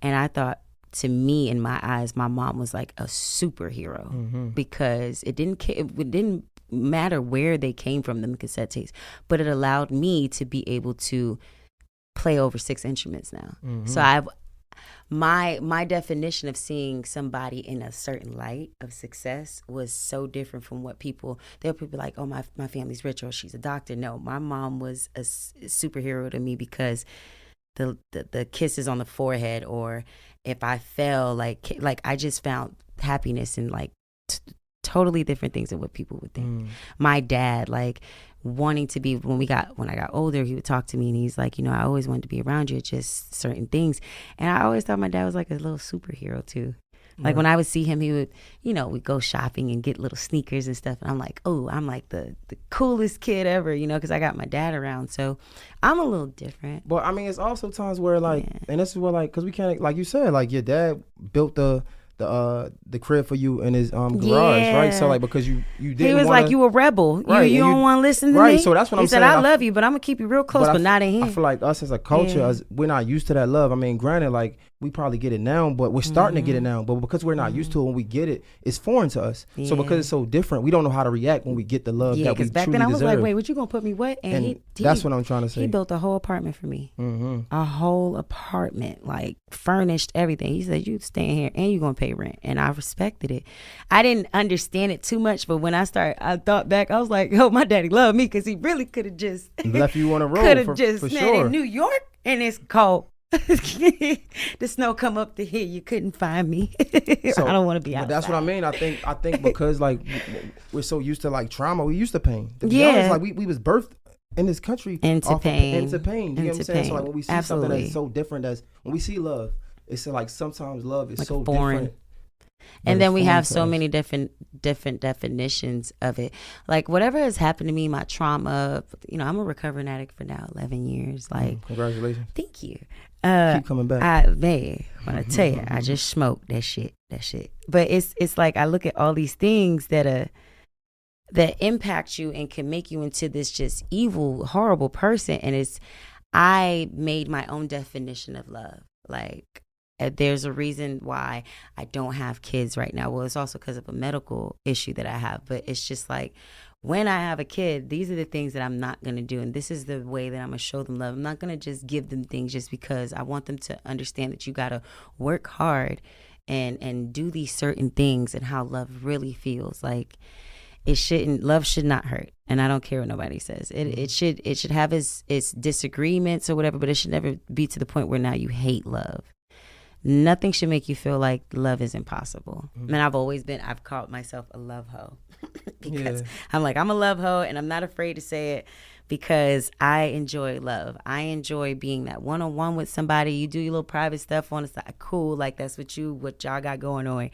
And I thought, to me, in my eyes, my mom was like a superhero because it didn't matter where they came from, the cassette tapes, but it allowed me to be able to play over 6 instruments now. So my definition of seeing somebody in a certain light of success was so different from what they'll be like, oh, my family's rich or she's a doctor. No, my mom was a superhero to me because the kisses on the forehead, or if I fell, like I just found happiness in like totally different things than what people would think. My dad, like, wanting to be, when I got older, he would talk to me and he's like, I always wanted to be around you, just certain things. And I always thought my dad was like a little superhero too. Like when I would see him, he would, we'd go shopping and get little sneakers and stuff. And I'm like, oh, I'm like the coolest kid ever, because I got my dad around. So I'm a little different. But I mean, it's also times where like, and this is what, like, because we can't, like you said, like your dad built the crib for you in his garage, right? So like, because you didn't, he was like, you a rebel, right? You don't want to listen to me, right? So that's what I'm saying. He said, I love you, but I'm gonna keep you real close, but not in here. I feel like us as a culture, we're not used to that love. I mean, granted, like we probably get it now, but we're starting to get it now. But because we're not used to it, when we get it, it's foreign to us. So because it's so different, we don't know how to react when we get the love that we truly deserve. Back then I was like, wait, what you gonna put me what? And that's what I'm trying to say. He built a whole apartment for me, a whole apartment, like furnished everything. He said, you stay in here and you gonna pay rent, and I respected it. I didn't understand it too much, but when I thought back, I was like, oh, my daddy loved me, because he really could have just left you on a road. Could have just for sure. In New York, and it's cold. The snow come up to here, you couldn't find me. So, I don't want to be outside. But that's what I mean. I think because like we're so used to like trauma, we used to pain. To be honest, like we was birthed in this country into pain. Into pain. You know what I'm saying? So like when we see something that's so different, when we see love, it's like sometimes love is like so foreign. Different. And then we have so many different definitions of it. Like whatever has happened to me, my trauma, I'm a recovering addict for now 11 years. Like, congratulations. Thank you. Keep coming back. When I tell you, I just smoked that shit. But it's like I look at all these things that impact you and can make you into this just evil, horrible person. And I made my own definition of love. Like, there's a reason why I don't have kids right now. Well, it's also because of a medical issue that I have. But it's just like, when I have a kid, these are the things that I'm not going to do. And this is the way that I'm going to show them love. I'm not going to just give them things just because. I want them to understand that you got to work hard and do these certain things, and how love really feels. Like, love should not hurt. And I don't care what nobody says. It should have its disagreements or whatever, but it should never be to the point where now you hate love. Nothing should make you feel like love is impossible. And I've called myself a love hoe because I'm like, I'm a love hoe and I'm not afraid to say it. because I enjoy love. I enjoy being that one-on-one with somebody. You do your little private stuff on the side. Cool. Like, that's what y'all got going on.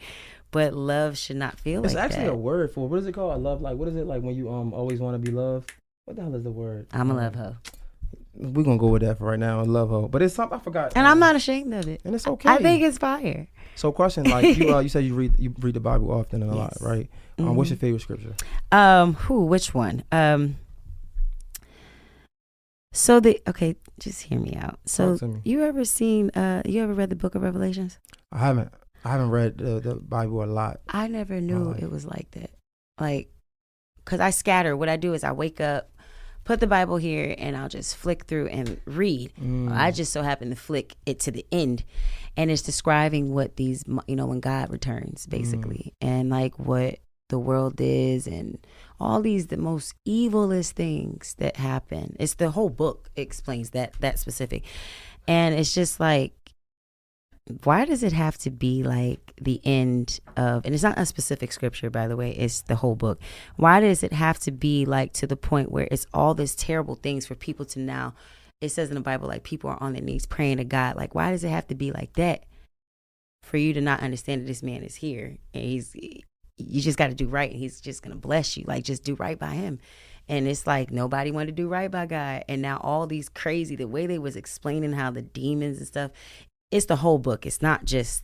But love should not feel like that. It's actually a word for, what is it called? I love, like, what is it like when you always want to be loved? What the hell is the word? I'm a love hoe. We're going to go with that for right now, a love hoe. But it's something I forgot. And I'm not ashamed of it. And it's okay. I think it's fire. So question, like, you said you read the Bible often and a lot, right? What's your favorite scripture? Which one? Just hear me out. So you ever read the book of Revelations? I haven't read the Bible a lot. I never knew it was like that. Like, because I scatter. What I do is I wake up, put the Bible here, and I'll just flick through and read. I just so happen to flick it to the end, and it's describing what these, when God returns, basically, and like what the world is, and all these the most evilest things that happen. It's the whole book explains that specific, and it's just like, why does it have to be like the end of, and it's not a specific scripture, by the way, it's the whole book. Why does it have to be like to the point where it's all this terrible things for people to now, it says in the Bible, like people are on their knees praying to God. Like, why does it have to be like that for you to not understand that this man is here and you just got to do right. And he's just going to bless you. Like, just do right by him. And it's like, nobody wanted to do right by God. And now all these crazy, the way they was explaining how the demons and stuff, it's the whole book. It's not just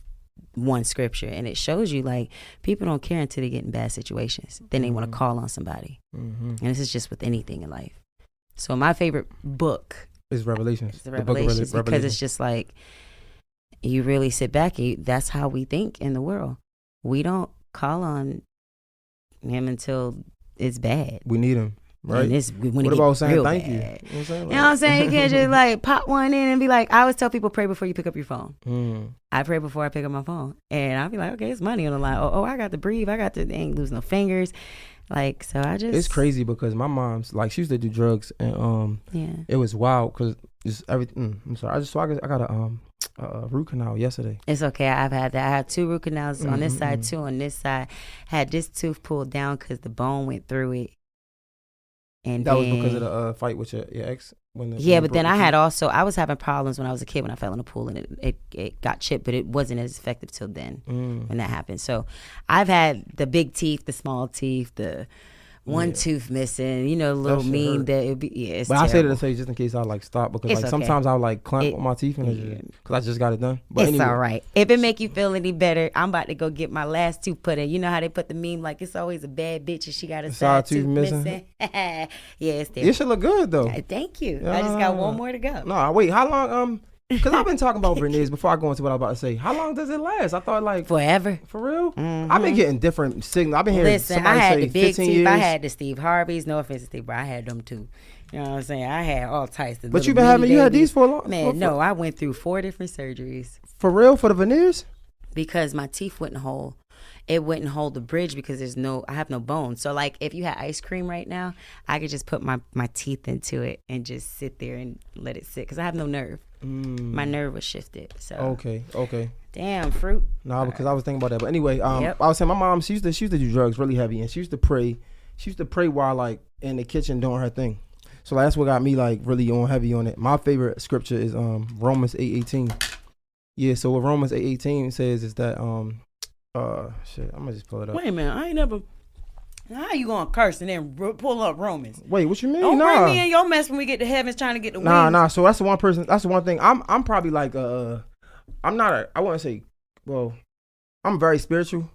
one scripture. And it shows you, like, people don't care until they get in bad situations. Then they want to call on somebody. And this is just with anything in life. So my favorite book is Revelations. It's the Revelations, because it's just like, you really sit back and that's how we think in the world. We don't call on him until it's bad. We need him. Right. What about saying thank you? You know what I'm saying? You can't just like pop one in and be like, I always tell people, pray before you pick up your phone. I pray before I pick up my phone. And I'll be like, okay, it's money on the line. Oh, I got to breathe. I ain't losing no fingers. Like, so I just. It's crazy because my mom's, like, she used to do drugs, and it was wild because just everything. I'm sorry. I got a root canal yesterday. It's okay. I've had that. I had 2 root canals on this side, 2 on this side. Had this tooth pulled down because the bone went through it. And that was because of the fight with your ex? But then I was having problems when I was a kid when I fell in the pool and it got chipped, but it wasn't as effective till then when that happened. So I've had the big teeth, the small teeth, the one tooth missing, little mean that it'd be, it's but terrible. I say that to say just in case I like stop because it's like sometimes I'll like clamp on my teeth and because I just got it done. But it's anyway. all right. If it make you feel any better, I'm about to go get my last tooth put in. You know how they put the meme like it's always a bad bitch and she got a side tooth missing? Yeah, it's there. It should look good though. Thank you. I just got one more to go. No, wait, how long because I've been talking about veneers before I go into what I was about to say. How long does it last? I thought like forever. For real? I've been getting different signals. I've been hearing somebody I had say the big 15 teeth. years. I had the Steve Harveys. No offense to Steve, but I had them too. You know what I'm saying? I had all types of. But you've been having, you had these for a long. Man, no, I went through 4 different surgeries. For real? For the veneers? Because my teeth wouldn't hold. It wouldn't hold the bridge because I have no bones. So like if you had ice cream right now, I could just put my teeth into it and just sit there and let it sit because I have no nerve. My nerve was shifted. So okay. Damn, fruit. No, because I was thinking about that. But anyway, I was saying my mom, she used to do drugs really heavy, and she used to pray. She used to pray while like in the kitchen doing her thing. So that's what got me like really on heavy on it. My favorite scripture is Romans 8:18. Yeah, so what Romans 8:18 says is that shit, I'm gonna just pull it up. Wait a minute, I ain't never. How you gonna curse and then pull up Romans? Wait, what you mean? Don't bring me in your mess when we get to heaven trying to get the wings. Nah. So that's the one person. That's the one thing. I'm probably like I'm not. I wouldn't say. Well, I'm very spiritual,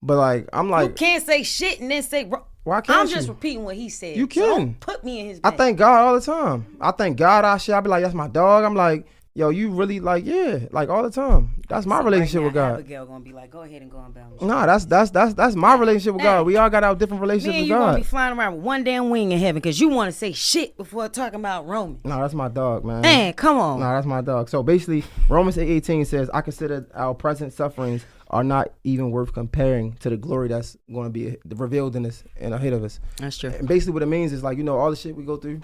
but like I'm like. You can't say shit and then say. Why can't I'm just repeating what he said. You can. So don't put me in his. I thank God all the time. I thank God. I be like, that's my dog. I'm like, yo, you really like, yeah, like all the time. That's my relationship with God. Abigail gonna be like, go ahead and go on bound. Nah, that's my relationship with God. We all got our different relationships with God. Me and you gonna be flying around with one damn wing in heaven because you want to say shit before talking about Romans. Nah, that's my dog, man. Man, come on. Nah, that's my dog. So basically, Romans 8:18 says, I consider our present sufferings are not even worth comparing to the glory that's going to be revealed in us and ahead of us. That's true. And basically what it means is like, all the shit we go through,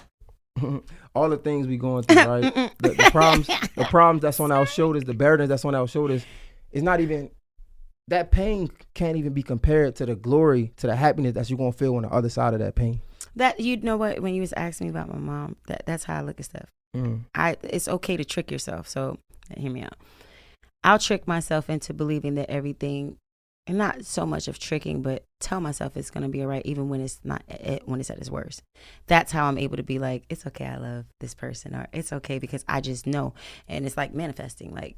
all the things we going through, right? the problems that's on our shoulders, the burdens that's on our shoulders, is not even, that pain can't even be compared to the glory, to the happiness that you're going to feel on the other side of that pain. That, you know what, when you was asking me about my mom, that's how I look at stuff. It's okay to trick yourself. So hear me out. I'll trick myself into believing that everything, and not so much of tricking, but tell myself it's going to be all right, even when it's not, when it's at its worst. That's how I'm able to be like, it's okay, I love this person, or it's okay because I just know. And it's like manifesting. Like,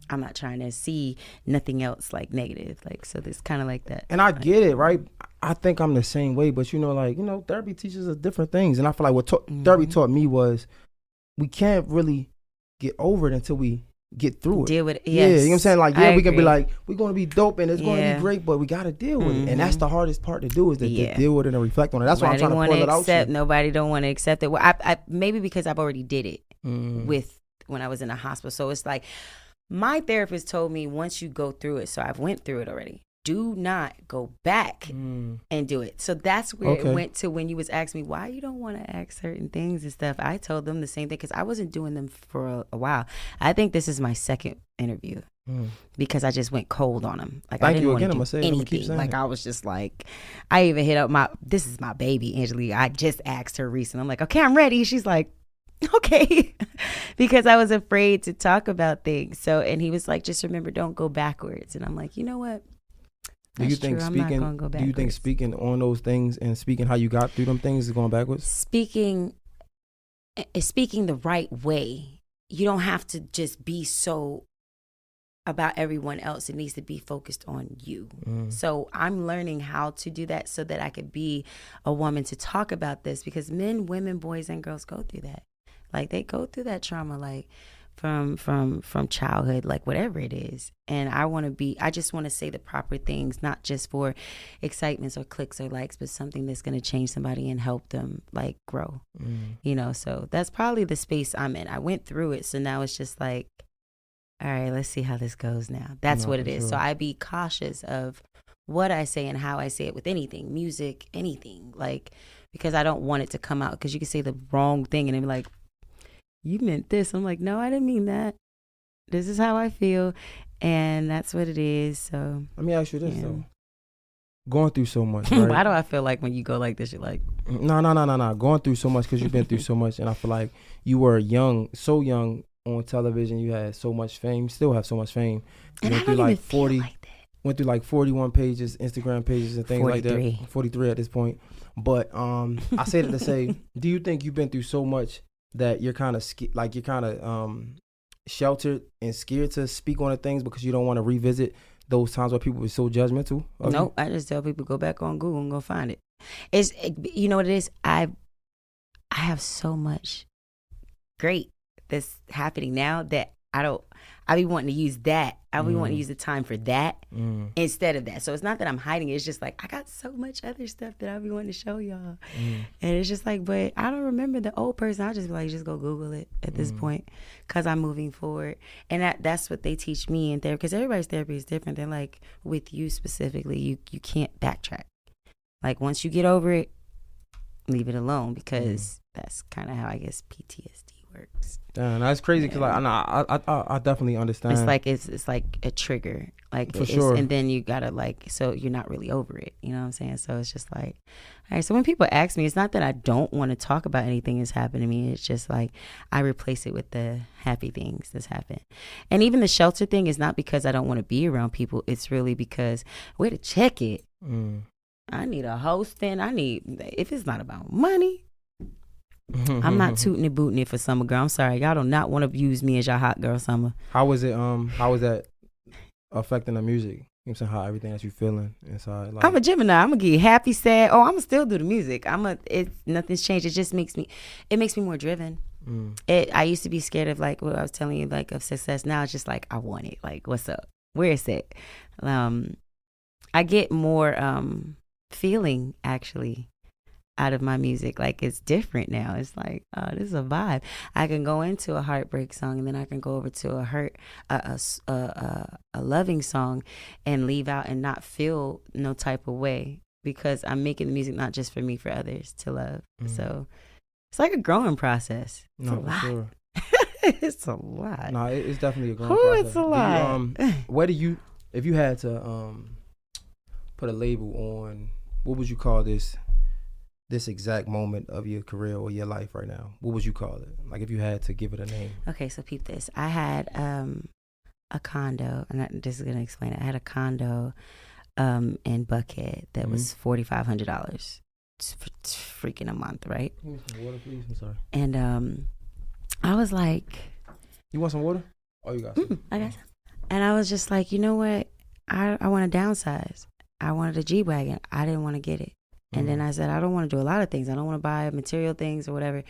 I'm not trying to see nothing else like negative. Like, so it's kind of like that. And I get it, right? I think I'm the same way, but therapy teaches us different things. And I feel like what therapy taught me was we can't really get over it until we get through it. Deal with it. Yes. Yeah, you know what I'm saying? Like, yeah, we can be like, we're going to be dope and it's going to be great, but we got to deal with it. And that's the hardest part to do, is to deal with it and reflect on it. That's why I'm trying to pull it out. Nobody don't want to accept it. Well, I maybe because I've already did it with when I was in the hospital. So it's like, my therapist told me, once you go through it, so I've went through it already, do not go back and do it. So that's where it went to when you was asking me why you don't want to ask certain things and stuff. I told them the same thing because I wasn't doing them for a while. I think this is my second interview because I just went cold on them. Like, I didn't want to do anything. Like, I was just like, I even hit up this is my baby, Angelique. I just asked her recently. I'm like, okay, I'm ready. She's like, okay. Because I was afraid to talk about things. So, and he was like, just remember, don't go backwards. And I'm like, you know what? Do you think speaking on those things and speaking how you got through them things is going backwards? Speaking the right way. You don't have to just be so about everyone else. It needs to be focused on you. So I'm learning how to do that so that I could be a woman to talk about this, because men, women, boys, and girls go through that. Like, they go through that trauma, like from childhood, like whatever it is. And I just want to say the proper things, not just for excitements or clicks or likes, but something that's going to change somebody and help them like grow, so that's probably the space I'm in. I went through it. So now it's just like, all right, let's see how this goes now. That's what it is. Sure. So I be cautious of what I say and how I say it with anything, music, anything, like, because I don't want it to come out, because you can say the wrong thing and then be like, you meant this. I'm like, no, I didn't mean that. This is how I feel, and that's what it is. So let me ask you this though. Going through so much, right? Why do I feel like when you go like this, you're like, no. Going through so much because you've been through so much, and I feel like you were so young on television. You had so much fame, still have so much fame. You went through like 40, went through like 41 pages, Instagram pages, and things 43. Like that. 43 at this point. But I say that to say, do you think you've been through so much that you're kind of sheltered and scared to speak on the things because you don't want to revisit those times where people were so judgmental? Nope. I just tell people, go back on Google and go find it. You know what it is? I have so much great that's happening now that I be wanting to use that. I be wanting to use the time for that instead of that. So it's not that I'm hiding it. It's just like, I got so much other stuff that I be wanting to show y'all. And it's just like, but I don't remember the old person. I'll just be like, just go Google it at this point, because I'm moving forward. And that's what they teach me in therapy, because everybody's therapy is different. They're like, with you specifically, you can't backtrack. Like, once you get over it, leave it alone, because that's kind of how, I guess, PTSD works. Damn, that's crazy, because I definitely understand. It's like a trigger, like, for sure. And then you gotta, like, so you're not really over it, you know what I'm saying? So it's just like, all right. So when people ask me, it's not that I don't want to talk about anything that's happened to me. It's just like, I replace it with the happy things that's happened. And even the shelter thing is not because I don't want to be around people. It's really because, where to check it? I need a hosting. If it's not about money, I'm not tooting and booting it for Summer Girl. I'm sorry, y'all do not want to use me as your hot girl Summer. How was it? How was that affecting the music? You know what I'm saying? How everything that you feeling inside? Like, I'm a Gemini. I'm gonna get happy, sad. Oh, I'm gonna still do the music. Nothing's changed. It just makes me more driven. I used to be scared of, like, what I was telling you, like, of success. Now it's just like, I want it. Like, what's up? Where is it? I get more feeling, actually, out of my music. Like, it's different now. It's like, oh, this is a vibe. I can go into a heartbreak song, and then I can go over to a loving song and leave out and not feel no type of way, because I'm making the music not just for me, for others to love. So it's like a growing process. It's a lot. Sure. It's a lot. No, it's definitely a growing process. It's a lot. Where do you, if you had to put a label on, what would you call this? this exact moment of your career or your life right now, what would you call it? Like if you had to give it a name. Okay, so peep this. I had a condo, and this is gonna explain it. I had a condo in Buckhead that was $4,500. Freaking a month, right? Give me some water, please. I'm sorry. And I was like, you want some water? Oh, you got some. I got some. And I was just like, you know what? I want to downsize. I wanted a G-Wagon. I didn't want to get it. And then I said, I don't want to do a lot of things. I don't want to buy material things or whatever.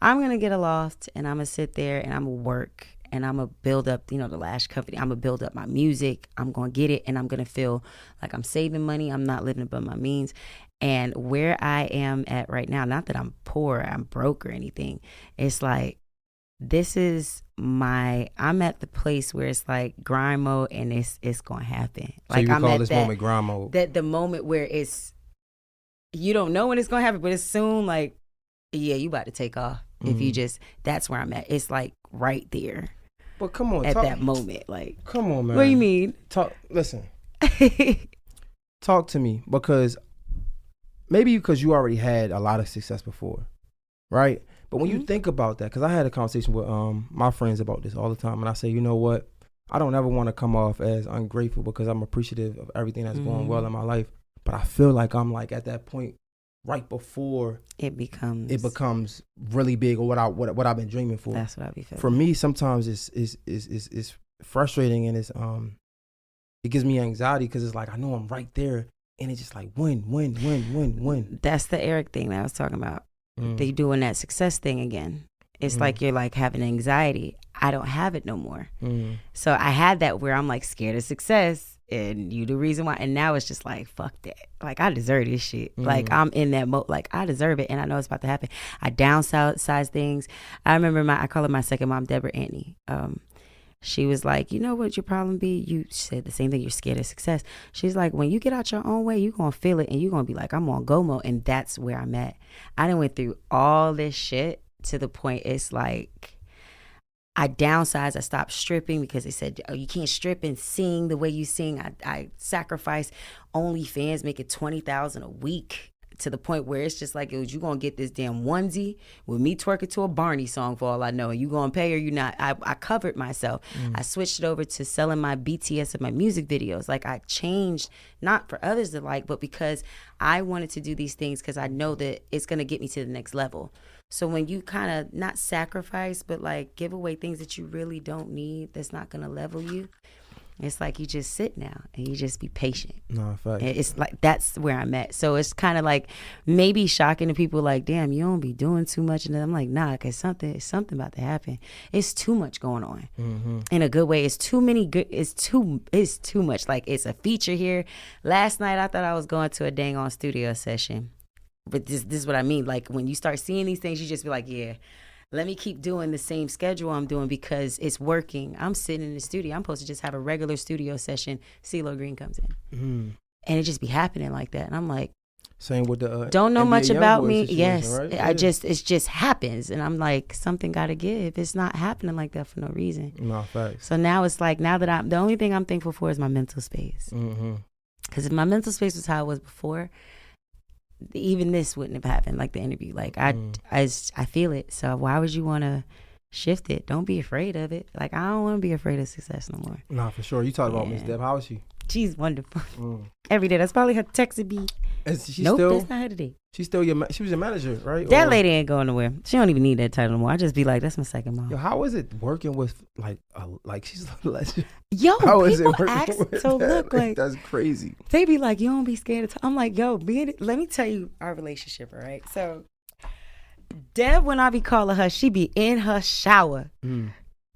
I'm going to get a loft, and I'm going to sit there, and I'm going to work, and I'm going to build up, the Lash Company. I'm going to build up my music. I'm going to get it, and I'm going to feel like I'm saving money. I'm not living above my means. And where I am at right now, not that I'm poor, I'm broke or anything. It's like, I'm at the place where it's like grind mode, and it's going to happen. So like you I'm call at this moment grind mode? That the moment where you don't know when it's going to happen, but it's soon, like, yeah, you about to take off. If you that's where I'm at. It's like right there. But come on. At that moment, like. Come on, man. What do you mean? Listen. Talk to me, because maybe because you already had a lot of success before, right? But when you think about that, because I had a conversation with my friends about this all the time, and I say, you know what? I don't ever want to come off as ungrateful, because I'm appreciative of everything that's going well in my life. But I feel like I'm like at that point right before it becomes really big, or what I've been dreaming for. That's what I be feeling. For me, sometimes it's frustrating, and it gives me anxiety, because it's like I know I'm right there, and it's just like win. That's the Eric thing that I was talking about. They doing that success thing again. It's like you're like having anxiety. I don't have it no more. So I had that where I'm like scared of success, and you the reason why. And now it's just like, fuck that. Like, I deserve this shit. Like, I'm in that mode. Like, I deserve it, and I know it's about to happen. I downsize things. I remember I call her my second mom, Debbie Antney. She was like, you know what your problem be? You said the same thing. You're scared of success. She's like, when you get out your own way, you're going to feel it, and you're going to be like, I'm on go mode. And that's where I'm at. I done went through all this shit to the point it's like I downsized. I stopped stripping because they said, oh, you can't strip and sing the way you sing. I sacrificed OnlyFans, making $20,000 a week, to the point where it's just like, you gonna get this damn onesie with me twerking to a Barney song for all I know, and you gonna pay or you not. I covered myself. I switched it over to selling my BTS of my music videos. Like, I changed, not for others to like, but because I wanted to do these things because I know that it's gonna get me to the next level. So when you kind of not sacrifice, but like give away things that you really don't need, that's not gonna level you, it's like you just sit now and you just be patient. No, fact. It's like, that's where I'm at. So it's kind of like maybe shocking to people, like, damn, you don't be doing too much. And then I'm like, nah, because something about to happen. It's too much going on in a good way. It's too much. Like, it's a feature here. Last night I thought I was going to a dang on studio session. But this is what I mean. Like, when you start seeing these things, you just be like, yeah, let me keep doing the same schedule I'm doing because it's working. I'm sitting in the studio. I'm supposed to just have a regular studio session. CeeLo Green comes in. And it just be happening like that. And I'm like, same with the don't know NBA much about me. Yes. Right? It just happens. And I'm like, something got to give. It's not happening like that for no reason. No, facts. So now it's like, the only thing I'm thankful for is my mental space. Because if my mental space was how it was before, even this wouldn't have happened, like the interview. Like, I feel it. So why would you want to shift it? Don't be afraid of it. Like, I don't want to be afraid of success no more. Nah, for sure. You talked about Miss Deb. How is she? She's wonderful. Every day. That's probably her texting me. Nope, that's not her today. She's still she was your manager, right? That lady ain't going nowhere. She don't even need that title no more. I just be like, that's my second mom. Yo, how is it working with like she's a legend? Yo, how is people it ask, so look, like that's crazy. They be like, you don't be scared of I'm like, yo, let me tell you our relationship, all right? So Deb, when I be calling her, she be in her shower.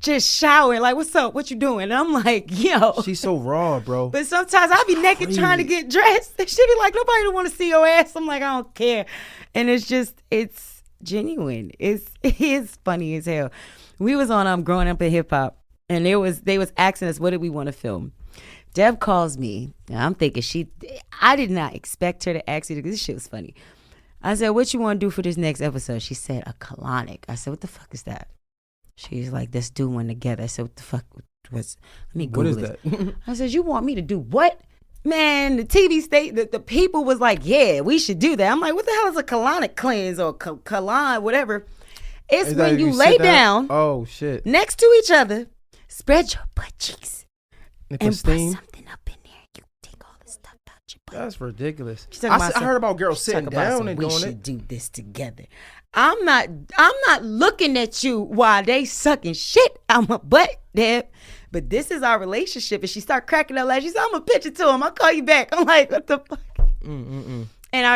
Just showering, like, what's up? What you doing? And I'm like, yo. She's so raw, bro. But sometimes I be naked trying to get dressed. And she be like, nobody don't want to see your ass. I'm like, I don't care. And it's genuine. It is funny as hell. We was on Growing Up in Hip Hop, and they was asking us, what did we want to film? Deb calls me. And I'm thinking I did not expect her to ask you, because this shit was funny. I said, what you want to do for this next episode? She said, a colonic. I said, what the fuck is that? She's like, let's do one together. I said, what the fuck was, let me Google What is that? I said, you want me to do what? man, the TV the people was like, yeah, we should do that. I'm like, what the hell is a colonic cleanse or colon, whatever? It's when you lay down. Oh shit! Next to each other, spread your butt cheeks, and put something up in there. You take all the stuff out your butt. That's ridiculous. I heard about girls sitting down and doing it. We should do this together. I'm not looking at you while they sucking shit out my butt, Deb. But this is our relationship. And she start cracking up like she said, I'm gonna pitch it to him. I'll call you back. I'm like, what the fuck? And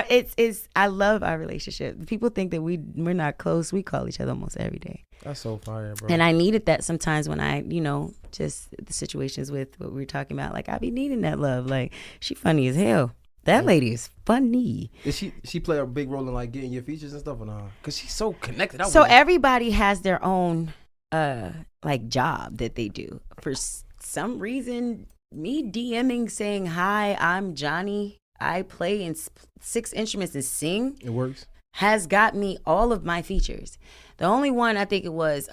I love our relationship. People think that we're not close. We call each other almost every day. That's so fire, bro. And I needed that sometimes when I, just the situations with what we were talking about. Like I be needing that love. Like she funny as hell. That lady is funny. Did she play a big role in like getting your features and stuff or not? Cause she's so connected. So everybody has their own like job that they do. For some reason, me DMing saying hi, I'm Jhonni. I play in 6 instruments and sing. It works. Has got me all of my features. The only one I think it was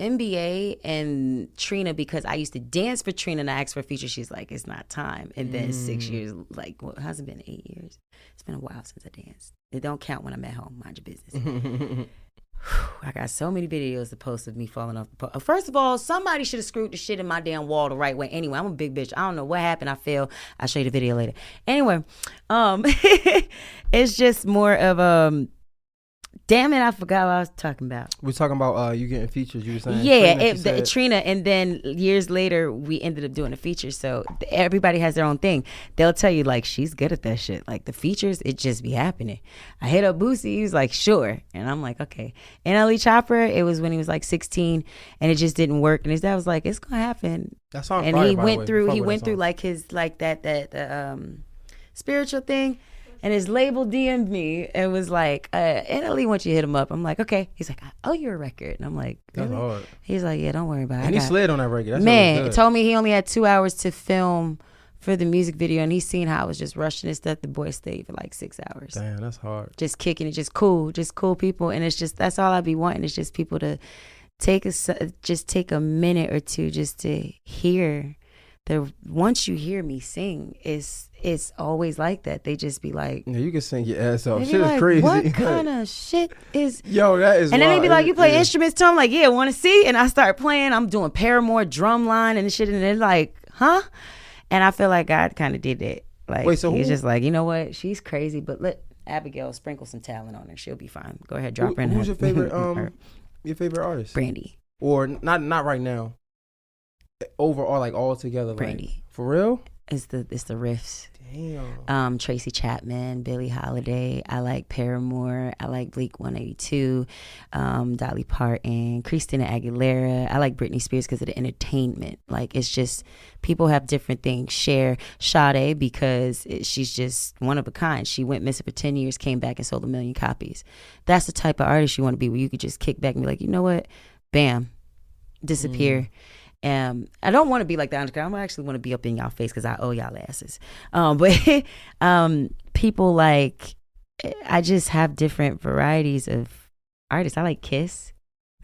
NBA and Trina, because I used to dance for Trina and I asked for a feature. She's like, it's not time. And then 6 years, like, what has it been? 8 years? It's been a while since I danced. It don't count when I'm at home. Mind your business. I got so many videos to post of me falling off the pole. First of all, somebody should have screwed the shit in my damn wall the right way. Anyway, I'm a big bitch. I don't know what happened. I fell. I'll show you the video later. Anyway, it's just more of damn it, I forgot what I was talking about. We're talking about you getting features. You were saying, yeah, Trina, and then years later we ended up doing a feature. So everybody has their own thing. They'll tell you like she's good at that shit. Like the features, it just be happening. I hit up Boosie. He was like, sure, and I'm like, okay. NLE Chopper, it was when he was like 16, and it just didn't work. And his dad was like, it's gonna happen. That song. And he went through like his like that spiritual thing. And his label DM'd me and was like, NLE wants you to hit him up. I'm like, okay. He's like, I owe you a record. And I'm like, really? That's hard. He's like, yeah, don't worry about it. And he slid on that record. That's man, told me he only had 2 hours to film for the music video. And he's seen how I was just rushing and stuff. The boy stayed for like 6 hours. Damn, that's hard. Just kicking it, just cool people. And it's just, that's all I be wanting. It's just people to take a minute or two just to hear. Once you hear me sing, it's always like that. They just be like, yeah, you can sing your ass off. Shit like, is crazy. What kind of shit is? Yo, that is. And then wild. they be like, you play instruments too? I'm like, yeah, want to see? And I start playing. I'm doing Paramore drum line and shit, and they're like, huh? And I feel like God kind of did that. Like, wait, so he's just like, you know what? She's crazy, but let Abigail sprinkle some talent on her. She'll be fine. Go ahead, drop her in. Who's your favorite? Your favorite artist? Brandy. Or not right now. Overall, like all together, Brandy. Like, for real? It's the riffs. Damn. Tracy Chapman, Billie Holiday. I like Paramore. I like Bleak 182, Dolly Parton, Christina Aguilera. I like Britney Spears because of the entertainment. Like it's just people have different things. Cher, Sade, because she's just one of a kind. She went missing for 10 years, came back and sold 1 million copies. That's the type of artist you want to be, where you could just kick back and be like, you know what, bam, disappear. I don't want to be like that. I actually want to be up in y'all face because I owe y'all asses. But people like, I just have different varieties of artists. I like Kiss.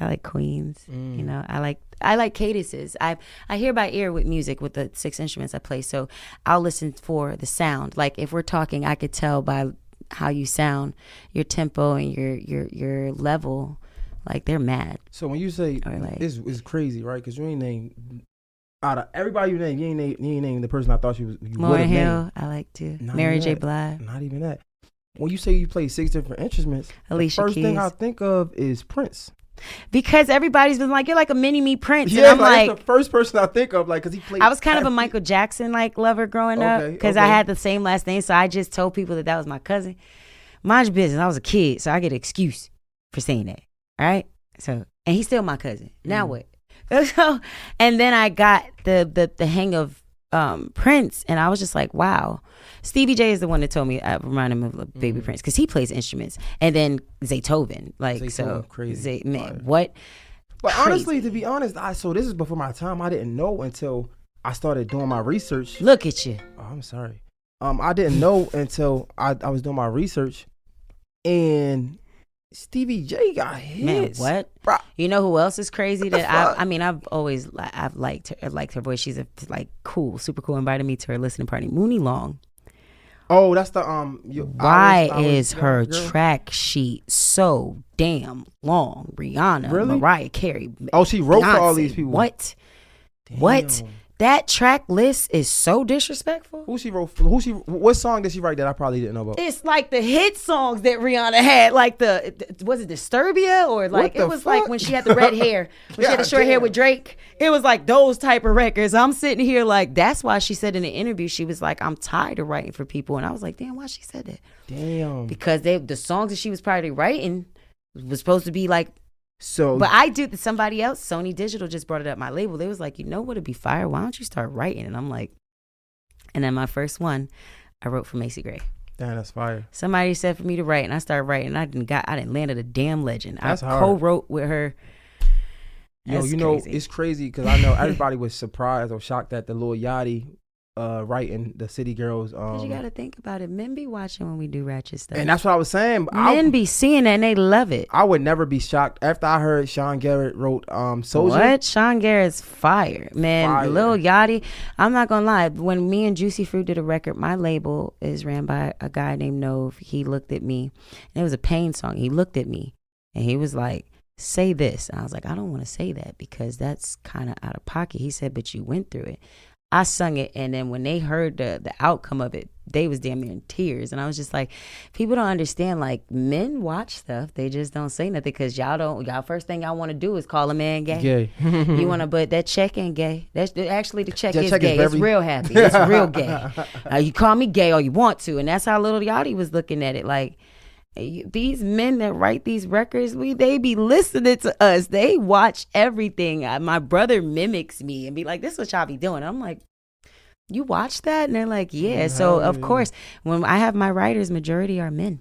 I like Queens. You know, I like cadences. I hear by ear with music with the 6 instruments I play. So I'll listen for the sound. Like if we're talking, I could tell by how you sound, your tempo and your level. Like they're mad. So when you say like, it's crazy, right? Because you ain't named out of everybody you ain't named the person I thought you would have named. Hill, I like to. Mary J. Blige. Not even that. When you say you play 6 different instruments, Alicia the first Keys. thing I think of is Prince. Because everybody's been like, you're like a mini me Prince. Yeah, and I'm like, that's the first person I think of, like, because he played. I was kind of a Michael Jackson like lover growing up because I had the same last name, so I just told people that was my cousin. Mind your business. I was a kid, so I get an excuse for saying that. All right. So, and he's still my cousin. Now what? So, and then I got the hang of Prince, and I was just like, wow. Stevie J is the one that told me I remind him of Baby Prince because he plays instruments, and then Zaytoven, like so crazy. Man, what? But crazy. Honestly, to be honest, so this is before my time. I didn't know until I started doing my research. Look at you. Oh, I'm sorry. I didn't know until I was doing my research, and Stevie J got hits. Man, what? Bro. You know who else is crazy that I've always I've liked her voice. She's like cool, super cool. Invited me to her listening party. Mooney Long. Oh, that's the Why is her track sheet so damn long? Rihanna, really? Mariah Carey. Oh, she wrote Beyonce. For all these people. What? Damn. What? That track list is so disrespectful. What song did she write that I probably didn't know about? It's like the hit songs that Rihanna had, like was it Disturbia or like it was fuck? Like when she had the red hair, when she had the short hair with Drake. It was like those type of records. I'm sitting here like that's why she said in the interview she was like I'm tired of writing for people, and I was like damn, why she said that? Damn, because the songs that she was probably writing was supposed to be like. So, but I do somebody else, Sony Digital just brought it up my label. They was like, you know what, it'd be fire. Why don't you start writing? And I'm like, and then my first one, I wrote for Macy Gray. Damn, that's fire. Somebody said for me to write, and I started writing. I didn't land at a damn legend. That's I co-wrote with her. Yo, you know, it's crazy because I know everybody was surprised or shocked at the Lil Yachty writing the City Girls. Cause you got to think about it. Men be watching when we do ratchet stuff. And that's what I was saying. Men be seeing that and they love it. I would never be shocked after I heard Sean Garrett wrote Soldier. What? Sean Garrett's fire. Man, fire. Lil Yachty. I'm not going to lie. When me and Juicy Fruit did a record, my label is ran by a guy named Nove. He looked at me. And it was a Pain song. He looked at me and he was like, say this. And I was like, I don't want to say that because that's kind of out of pocket. He said, but you went through it. I sung it, and then when they heard the outcome of it, they was damn near in tears. And I was just like, people don't understand, like, men watch stuff. They just don't say nothing because y'all first thing y'all want to do is call a man gay. You want to, but that check ain't gay. That's actually the check is gay. It's real happy. It's real gay. You call me gay all you want to. And that's how Lil Yachty was looking at it. Like, these men that write these records, they be listening to us. They watch everything. My brother mimics me and be like, this is what y'all be doing. I'm like, you watch that? And they're like, yeah. So of course, when I have my writers, majority are men.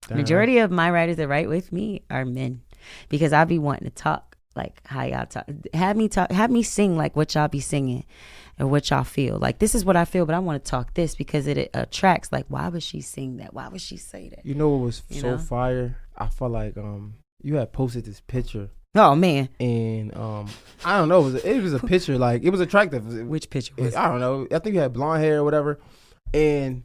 Majority of my writers that write with me are men because I be wanting to talk like how y'all talk. Have me sing like what y'all be singing or what y'all feel. Like, this is what I feel, but I want to talk this because it attracts. Like, why would she sing that? Why would she say that? You know what was fire? I felt like you had posted this picture. Oh, man. And I don't know. It was a picture. Like, it was attractive. Which picture was it? I don't know. I think you had blonde hair or whatever. And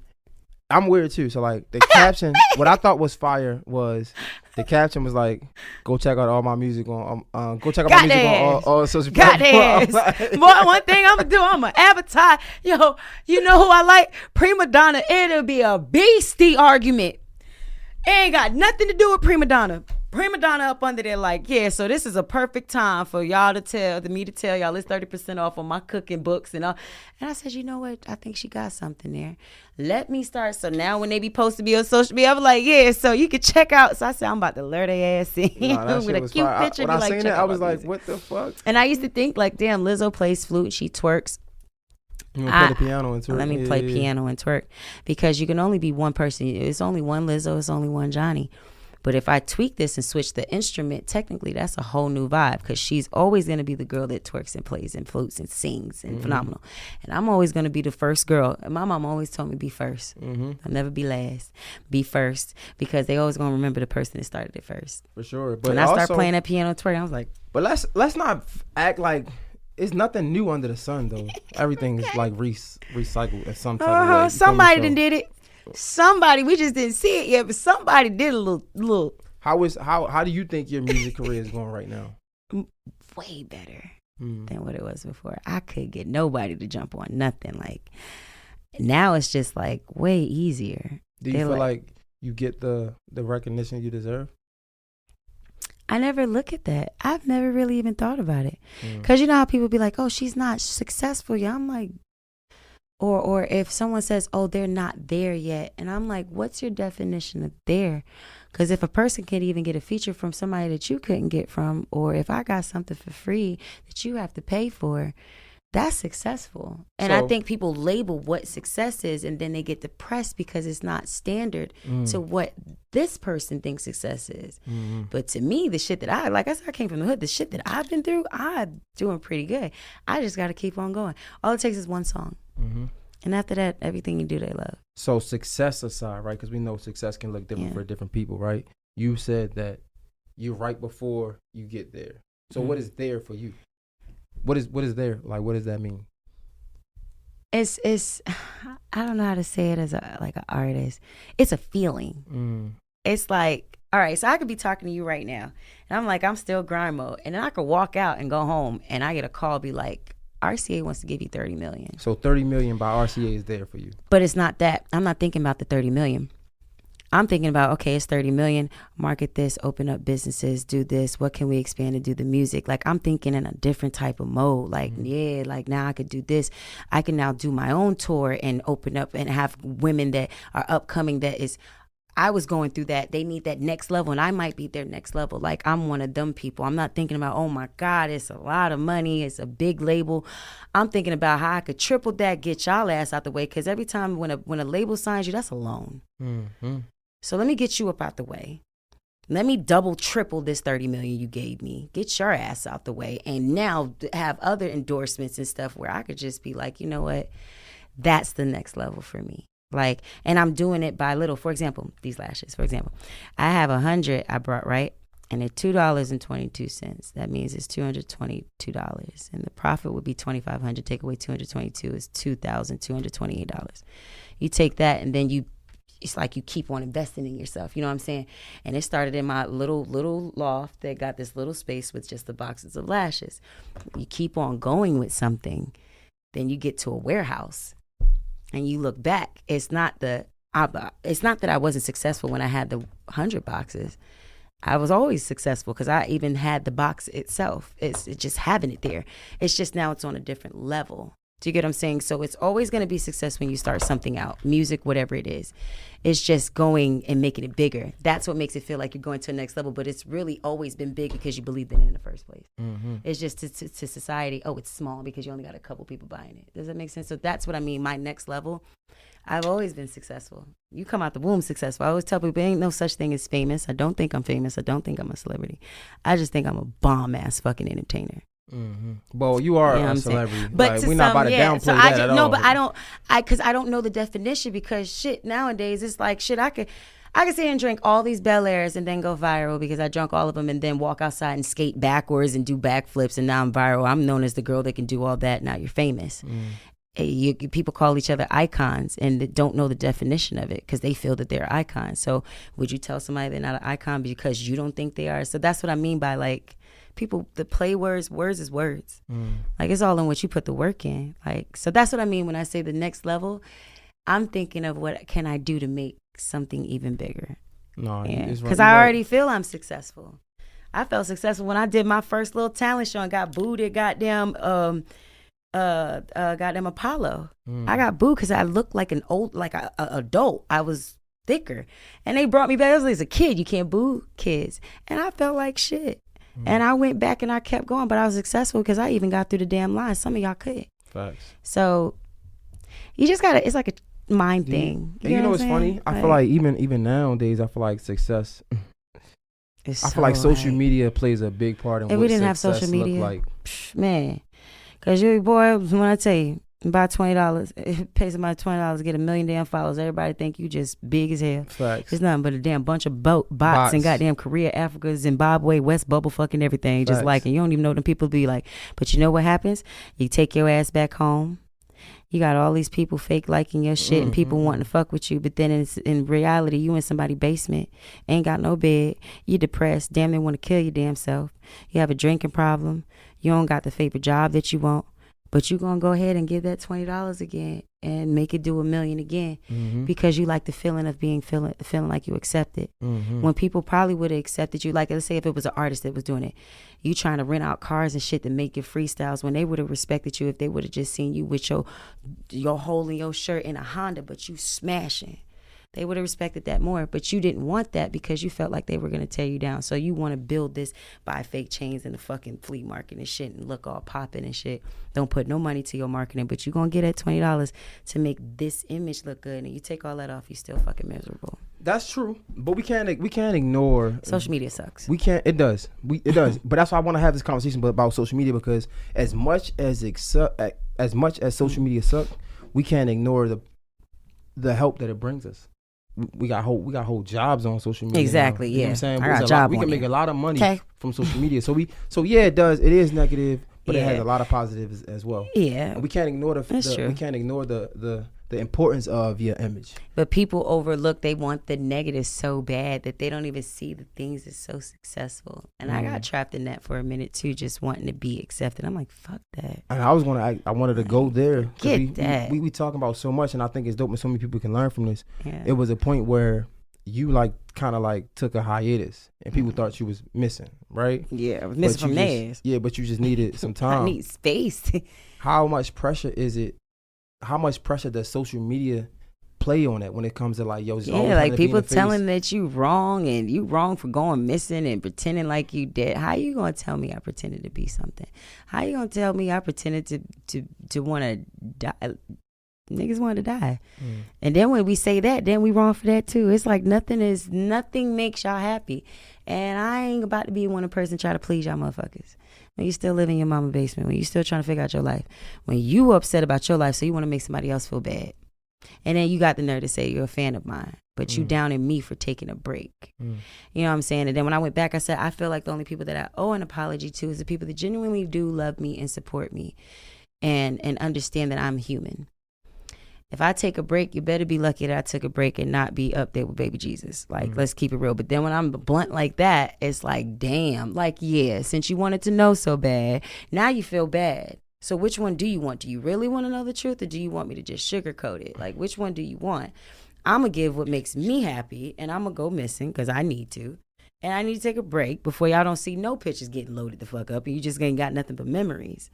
I'm weird, too. So, like, the caption, what I thought was fire was the caption was like, go check out all my music on all social platforms. Boy, one thing I'm going to do, I'm going to advertise. Yo, you know who I like? Prima Donna. It'll be a beastie argument. It ain't got nothing to do with Prima Donna. Prima Donna up under there like, yeah, so this is a perfect time for y'all to tell y'all it's 30% off on my cooking books and all. And I said, you know what? I think she got something there. Let me start. So now when they be posted me on social media, I'm like, yeah, so you can check out. So I said, I'm about to lure their ass in with a cute picture. When I seen that, I was like, what the fuck? And I used to think like, damn, Lizzo plays flute. She twerks. You play the piano and twerk. Let me play piano and twerk because you can only be one person. It's only one Lizzo. It's only one Johnny. But if I tweak this and switch the instrument, technically that's a whole new vibe because she's always going to be the girl that twerks and plays and flutes and sings and phenomenal. And I'm always going to be the first girl. And my mom always told me be first. I'll never be last. Be first because they always going to remember the person that started it first. For sure. But when I start playing that piano and twerking, I was like. But let's not act like it's nothing new under the sun though. Everything is like recycled at some type of way. Somebody done did it. Somebody, we just didn't see it yet, but somebody did a little. How do you think your music career is going right now? Way better than what it was before. I could get nobody to jump on nothing. Like now, it's just like way easier. Do you feel like you get the recognition you deserve? I never look at that. I've never really even thought about it, because you know how people be like, "Oh, she's not successful yet." I'm like. Or if someone says, oh, they're not there yet. And I'm like, what's your definition of there? Because if a person can even get a feature from somebody that you couldn't get from, or if I got something for free that you have to pay for, that's successful. And I think people label what success is and then they get depressed because it's not standard to what this person thinks success is. But to me, the shit that I said, I came from the hood. The shit that I've been through, I'm doing pretty good. I just got to keep on going. All it takes is one song. And after that, everything you do, they love. So success aside, right? Because we know success can look different for different people, right? you said that you're right before you get there. So what is there for you? What is there? Like, what does that mean? It's I don't know how to say it as an artist. It's a feeling. It's like, all right, so I could be talking to you right now, and I'm like, I'm still grind mode, and then I could walk out and go home, and I get a call, be like, RCA wants to give you $30 million. So $30 million by RCA is there for you. But it's not that. I'm not thinking about the $30 million. I'm thinking about, okay, it's $30 million, market this, open up businesses, do this. What can we expand and do the music? Like, I'm thinking in a different type of mode. Like, yeah, like now I could do this. I can now do my own tour and open up and have women that are upcoming I was going through that. They need that next level, and I might be their next level. Like, I'm one of them people. I'm not thinking about, oh my God, it's a lot of money. It's a big label. I'm thinking about how I could triple that, get y'all ass out the way. Because every time when a label signs you, that's a loan. So let me get you up out the way. Let me double, triple this $30 million you gave me. Get your ass out the way. And now have other endorsements and stuff where I could just be like, you know what? That's the next level for me. Like, and I'm doing it by little. For example, these lashes, for example. I have 100 I brought, right? And they're $2.22. That means it's $222. And the profit would be $2,500. Take away $222 is $2,228. You take that and then it's like you keep on investing in yourself. You know what I'm saying? And it started in my little loft that got this little space with just the boxes of lashes. You keep on going with something, then you get to a warehouse. And you look back, it's not that I wasn't successful when I had the 100 boxes. I was always successful because I even had the box itself. It's just having it there. It's just now it's on a different level. Do you get what I'm saying? So it's always going to be success when you start something out, music, whatever it is. It's just going and making it bigger. That's what makes it feel like you're going to the next level. But it's really always been big because you believed in it in the first place. It's just to society, oh, it's small because you only got a couple people buying it. Does that make sense? So that's what I mean. My next level, I've always been successful. You come out the womb successful. I always tell people, ain't no such thing as famous. I don't think I'm famous. I don't think I'm a celebrity. I just think I'm a bomb-ass fucking entertainer. Well, you are a celebrity, but like, we're not about to downplay so that at all. No, but because I don't know the definition. Because shit nowadays it's like shit. I could sit here and drink all these Bel Airs and then go viral because I drunk all of them and then walk outside and skate backwards and do backflips and now I'm viral. I'm known as the girl that can do all that. Now you're famous. People call each other icons and don't know the definition of it because they feel that they're icons. So would you tell somebody they're not an icon because you don't think they are? So that's what I mean by like. People that play words is words. Like it's all in what you put the work in. Like, so that's what I mean when I say the next level. I'm thinking of what can I do to make something even bigger. No, because I already feel I'm successful. I felt successful when I did my first little talent show and got booed at goddamn Apollo. I got booed because I looked like an old, like a adult. I was thicker, and they brought me back. I was like, as a kid, you can't boo kids, and I felt like shit. And I went back and I kept going, but I was successful because I even got through the damn line. Some of y'all couldn't. Facts. So you just gotta. It's like a mind thing. You know what's funny? I feel like even nowadays, I feel like success. I feel like social media plays a big part in what we didn't have success social media, look like. Man, because you boy, when I tell you. Buy $20, pay somebody $20, get 1 million damn followers. Everybody think you just big as hell. Facts. It's nothing but a damn bunch of bots and goddamn Korea, Africa, Zimbabwe, West Bubble fucking everything. Facts. Just like, and you don't even know them people be like. But you know what happens? You take your ass back home. You got all these people fake liking your shit and people wanting to fuck with you. But then in reality, you in somebody's basement, ain't got no bed. You depressed. Damn, they want to kill your damn self. You have a drinking problem. You don't got the favorite job that you want. But you're going to go ahead and give that $20 again and make it do 1 million again because you like the feeling of feeling like you accepted. When people probably would have accepted you, like let's say if it was an artist that was doing it, you trying to rent out cars and shit to make your freestyles, when they would have respected you if they would have just seen you with your hole in your shirt in a Honda, but you smashing. They would have respected that more, but you didn't want that because you felt like they were going to tear you down. So you want to build this, buy fake chains in the fucking flea market and shit and look all popping and shit. Don't put no money to your marketing, but you're going to get that $20 to make this image look good. And you take all that off, you still fucking miserable. That's true, but we can't ignore social media sucks. We can't. It does. It does. But that's why I want to have this conversation about social media, because as much as social media sucks, we can't ignore the help that it brings us. we got whole jobs on social media. Exactly. Now. You know what I'm saying? I got a job we on can make it. a lot of money from social media. So yeah, it is negative, but it has a lot of positives as well. Yeah. And we can't ignore the importance of your image. But people overlook, they want the negative so bad that they don't even see the things that's so successful. And I got trapped in that for a minute too, just wanting to be accepted. I'm like, fuck that. And I wanted to go there. That. We talking about so much, and I think it's dope and so many people can learn from this. Yeah. It was a point where you like kind of like took a hiatus and people thought you was missing, right? Yeah, I was missing from theirs. Yeah, but you just needed some time. I need space. How much pressure is it? How much pressure does social media play on it when it comes to like, yo, like people telling that you wrong and you wrong for going missing and pretending like you did. How you gonna tell me I pretended to be something? How you gonna tell me I pretended to want to die? Niggas want to die. And then when we say that, then we wrong for that too. It's like nothing makes y'all happy. And I ain't about to be one person try to please y'all motherfuckers. When you still live in your mama's basement, when you still trying to figure out your life, when you upset about your life so you want to make somebody else feel bad. And then you got the nerve to say you're a fan of mine, but you down in me for taking a break. You know what I'm saying? And then when I went back, I said, I feel like the only people that I owe an apology to is the people that genuinely do love me and support me and understand that I'm human. If I take a break, you better be lucky that I took a break and not be up there with baby Jesus. Like, let's keep it real. But then when I'm blunt like that, it's like, damn. Like, yeah, since you wanted to know so bad, now you feel bad. So which one do you want? Do you really want to know the truth, or do you want me to just sugarcoat it? Like, which one do you want? I'm going to give what makes me happy, and I'm going to go missing because I need to. And I need to take a break before y'all don't see no pictures getting loaded the fuck up, and you just ain't got nothing but memories.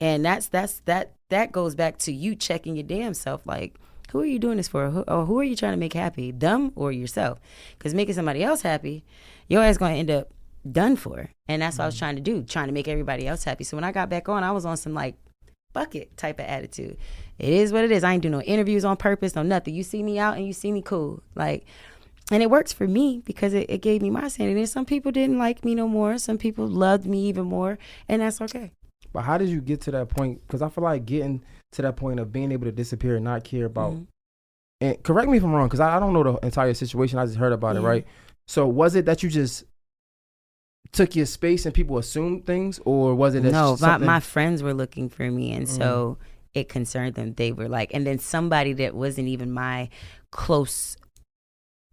And that goes back to you checking your damn self. Like, who are you doing this for? Who are you trying to make happy? Them or yourself? Because making somebody else happy, your ass going to end up done for. And that's what I was trying to do, trying to make everybody else happy. So when I got back on, I was on some like bucket type of attitude. It is what it is. I ain't do no interviews on purpose, no nothing. You see me out and you see me cool. Like, and it works for me because it gave me my sanity. And some people didn't like me no more. Some people loved me even more. And that's okay. But how did you get to that point? Because I feel like getting to that point of being able to disappear and not care about, and correct me if I'm wrong, because I don't know the entire situation. I just heard about it, right? So was it that you just took your space and people assumed things, or was it that no, my friends were looking for me, and so it concerned them. They were like, and then somebody that wasn't even my close,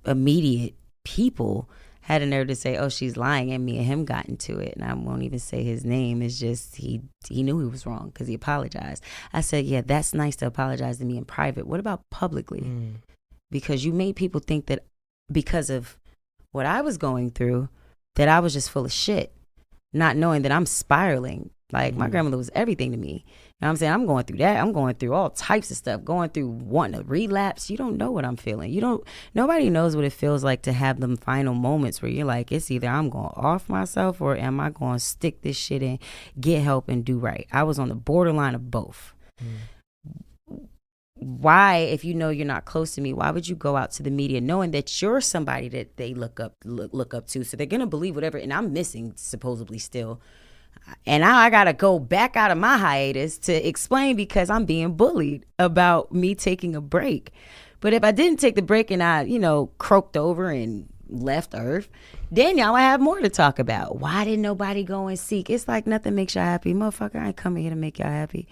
immediate people had a nerve to say, oh, she's lying, and me and him got into it. And I won't even say his name. It's just he knew he was wrong because he apologized. I said, yeah, that's nice to apologize to me in private. What about publicly? Because you made people think that because of what I was going through, that I was just full of shit, not knowing that I'm spiraling. Like, my grandmother was everything to me. You know what I'm saying? I'm going through that. I'm going through all types of stuff, going through wanting to relapse. You don't know what I'm feeling. Nobody knows what it feels like to have them final moments where you're like, it's either I'm going off myself or am I going to stick this shit in, get help and do right. I was on the borderline of both. Why, if you know you're not close to me, why would you go out to the media knowing that you're somebody that they look up to? So they're going to believe whatever. And I'm missing supposedly still. And now I got to go back out of my hiatus to explain because I'm being bullied about me taking a break. But if I didn't take the break and I, croaked over and left Earth, then y'all might have more to talk about. Why didn't nobody go and seek? It's like nothing makes y'all happy. Motherfucker, I ain't coming here to make y'all happy.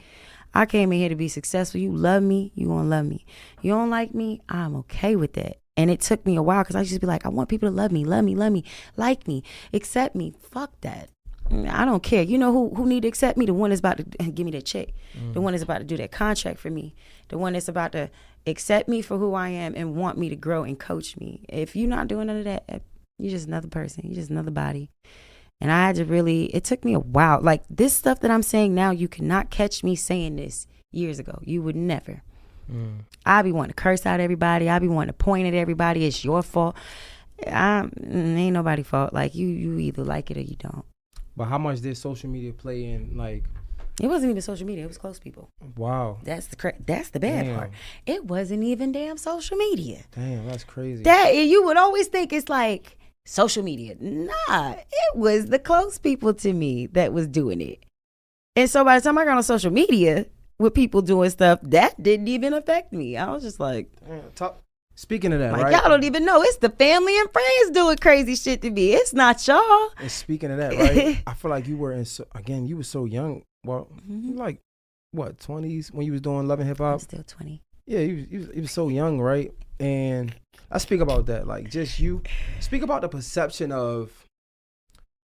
I came in here to be successful. You love me, you gonna love me. You don't like me, I'm okay with that. And it took me a while because I used to be like, I want people to love me, like me, accept me. Fuck that. I don't care. You know who need to accept me? The one that's about to give me that check. The one that's about to do that contract for me. The one that's about to accept me for who I am and want me to grow and coach me. If you're not doing none of that, you're just another person. You're just another body. And I had to it took me a while. Like, this stuff that I'm saying now, you cannot catch me saying this years ago. You would never. I be wanting to curse out everybody. I be wanting to point at everybody. It's your fault. Ain't nobody fault. Like, you either like it or you don't. But how much did social media play in, like... It wasn't even social media. It was close people. Wow. That's the bad part. It wasn't even damn social media. Damn, that's crazy. You would always think it's like social media. Nah, it was the close people to me that was doing it. And so by the time I got on social media with people doing stuff, that didn't even affect me. I was just like... Speaking of that, like, right? y'all don't even know. It's the family and friends doing crazy shit to me. It's not y'all. And speaking of that, right? I feel like you were you were so young. Well, like what, 20s when you was doing Love and Hip Hop? I'm still 20. Yeah, you was so young, right? And I speak about that, like just you speak about the perception of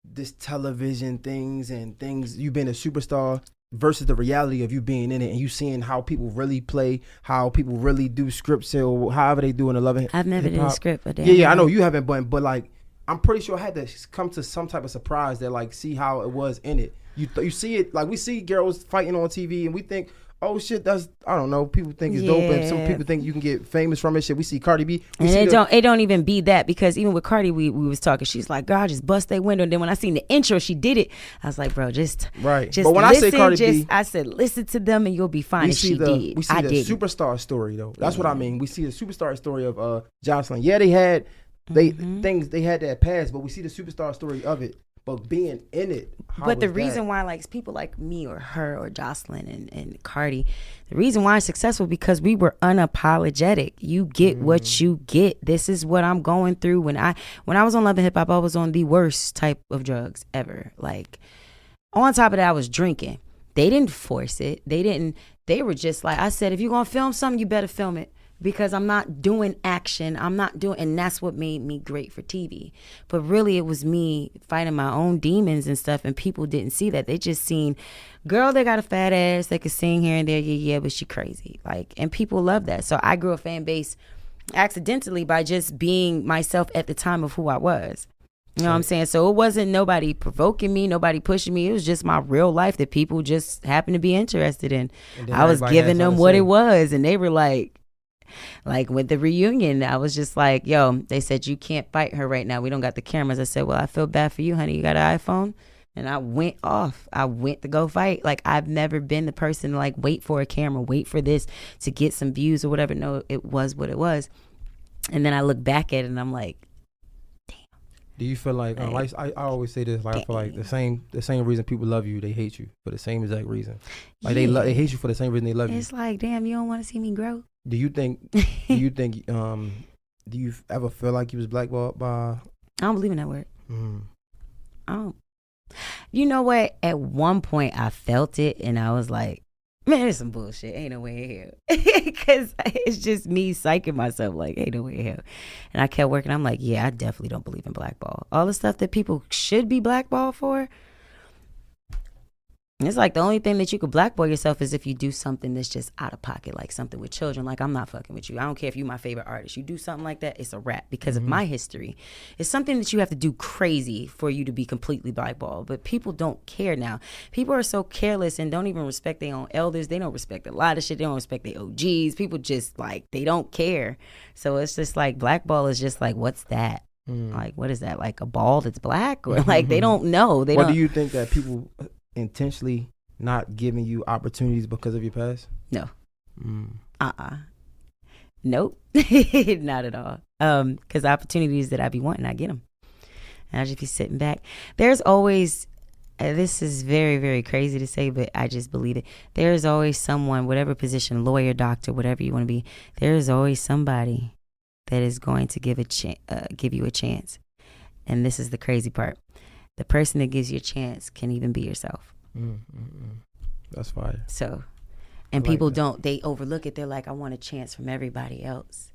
this television things and things, you being a superstar versus the reality of you being in it and you seeing how people really play, how people really do scripts or however they do in the Love and Hip Hop. I've never did a script, but yeah, I know you haven't, but like I'm pretty sure I had to come to some type of surprise that like see how it was in it. You see it, like we see girls fighting on TV and we think, oh shit, that's, I don't know, people think it's dope and some people think you can get famous from it. Shit, we see Cardi B. And it don't even be that, because even with Cardi, we was talking, she's like, girl, I just bust that window. And then when I seen the intro, she did it. I was like, bro, just right. Just but when listen, I say Cardi B, I said, listen to them and you'll be fine. We see the superstar story though. That's what I mean. We see the superstar story of Jocelyn. Yeah, they had things, they had that past, but we see the superstar story of it. But being in it, but the reason why like people like me or her or Jocelyn and Cardi, the reason why it's successful because we were unapologetic. You get what you get. This is what I'm going through. When I was on Love and Hip Hop, I was on the worst type of drugs ever. Like on top of that, I was drinking. They didn't force it. They were just like, I said, if you're gonna film something, you better film it. Because I'm not doing action. And that's what made me great for TV. But really it was me fighting my own demons and stuff, and people didn't see that. They just seen, girl, they got a fat ass, they could sing here and there, yeah, but she crazy. Like, and people love that. So I grew a fan base accidentally by just being myself at the time of who I was. You know what I'm saying? So it wasn't nobody provoking me, nobody pushing me. It was just my real life that people just happened to be interested in. I was giving them what it was, and they were like with the reunion, I was just like, yo, they said, you can't fight her right now. We don't got the cameras. I said, well, I feel bad for you, honey. You got an iPhone? And I went off. I went to go fight. Like, I've never been the person to like wait for a camera, wait for this to get some views or whatever. No, it was what it was. And then I look back at it and I'm like, damn. Do you feel like I always say this, like I feel like the same reason people love you, they hate you for the same exact reason. Like they hate you for the same reason they love you. It's like, damn, you don't want to see me grow. Do you ever feel like you was blackballed by? I don't believe in that word. I don't. You know what? At one point I felt it and I was like, man, there's some bullshit. Ain't no way in hell. Because it's just me psyching myself like, ain't no way in hell. And I kept working. I'm like, yeah, I definitely don't believe in blackball. All the stuff that people should be blackballed for, it's like the only thing that you could blackball yourself is if you do something that's just out of pocket, like something with children. Like, I'm not fucking with you. I don't care if you're my favorite artist. You do something like that, it's a wrap because of my history. It's something that you have to do crazy for you to be completely blackballed. But people don't care now. People are so careless and don't even respect their own elders. They don't respect a lot of shit. They don't respect their OGs. People just like, they don't care. So it's just like blackball is just like, what's that? Like, what is that? Like a ball that's black? Or like, they don't know. What do you think that people intentionally not giving you opportunities because of your past? No. Nope. Not at all. Because opportunities that I be wanting, I get them. And I just be sitting back. There's always, this is very, very crazy to say, but I just believe it. There's always someone, whatever position, lawyer, doctor, whatever you want to be, there's always somebody that is going to give you a chance. And this is the crazy part. The person that gives you a chance can even be yourself. That's fire. So, and people they overlook it. They're like, I want a chance from everybody else.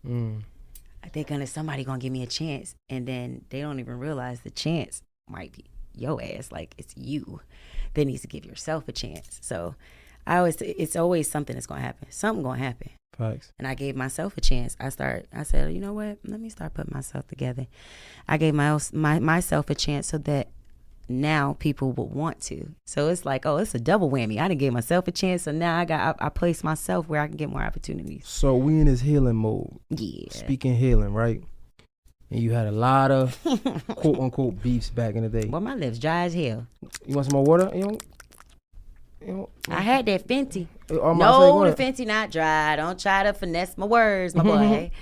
Somebody gonna give me a chance. And then they don't even realize the chance might be your ass. Like, it's you that needs to give yourself a chance. So it's always something that's gonna happen. Something gonna happen. Facts. And I gave myself a chance. I said, you know what? Let me start putting myself together. I gave myself a chance so that now people would want to. So it's like, oh, it's a double whammy. I done gave myself a chance, so now I place myself where I can get more opportunities. So we in this healing mode. Yeah. Speaking healing, right? And you had a lot of quote unquote beefs back in the day. Well, my lips dry as hell. You want some more water? I had that Fenty. The Fenty not dry. Don't try to finesse my words, my boy.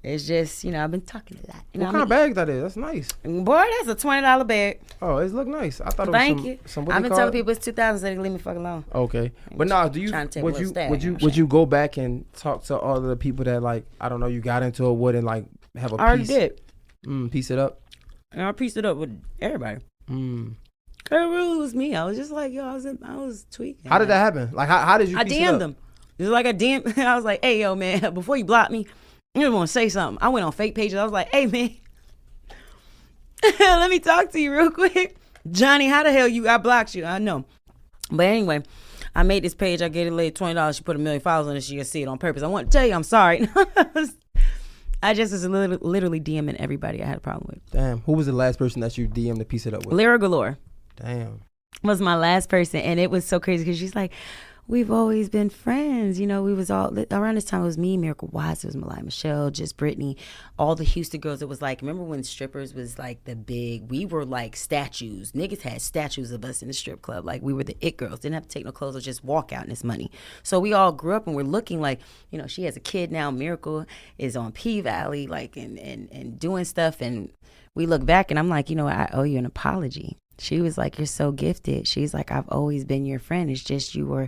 It's just, I've been talking a lot. What kind of bag that is? That's nice. Boy, that's a $20 bag. Oh, it look nice. I thought it was Thank you. I've been telling people it's 2,000 so they can leave me fucking alone. Okay. But nah, would you go back and talk to all of the people that, like, I don't know, you got into it with and, like, have a piece? I already did. Piece it up? And I pieced it up with everybody. Cause it really was me. I was just like, yo, I was tweaking. How did that happen? Like, how did you piece it up? I DM'd them. It was like a DM. I was like, hey, yo, man, before you block me, you just want to say something. I went on fake pages. I was like, hey, man, let me talk to you real quick. Johnny, how the hell I blocked you? I know. But anyway, I made this page. I gave the lady $20. She put 1 million followers on it. She just see it on purpose. I want to tell you I'm sorry. I just was literally DMing everybody I had a problem with. Damn. Who was the last person that you DM'd to piece it up with? Lyra Galore. Damn. Was my last person. And it was so crazy because she's like, we've always been friends. We was all, around this time, it was me, Miracle Watts, it was Malaya Michelle, just Brittany, all the Houston girls. It was like, remember when strippers was like we were like statues. Niggas had statues of us in the strip club. Like we were the it girls. Didn't have to take no clothes or just walk out in this money. So we all grew up and we're looking like, she has a kid now. Miracle is on P-Valley, like, and doing stuff. And we look back and I'm like, I owe you an apology. She was like, you're so gifted. She's like, I've always been your friend. It's just you were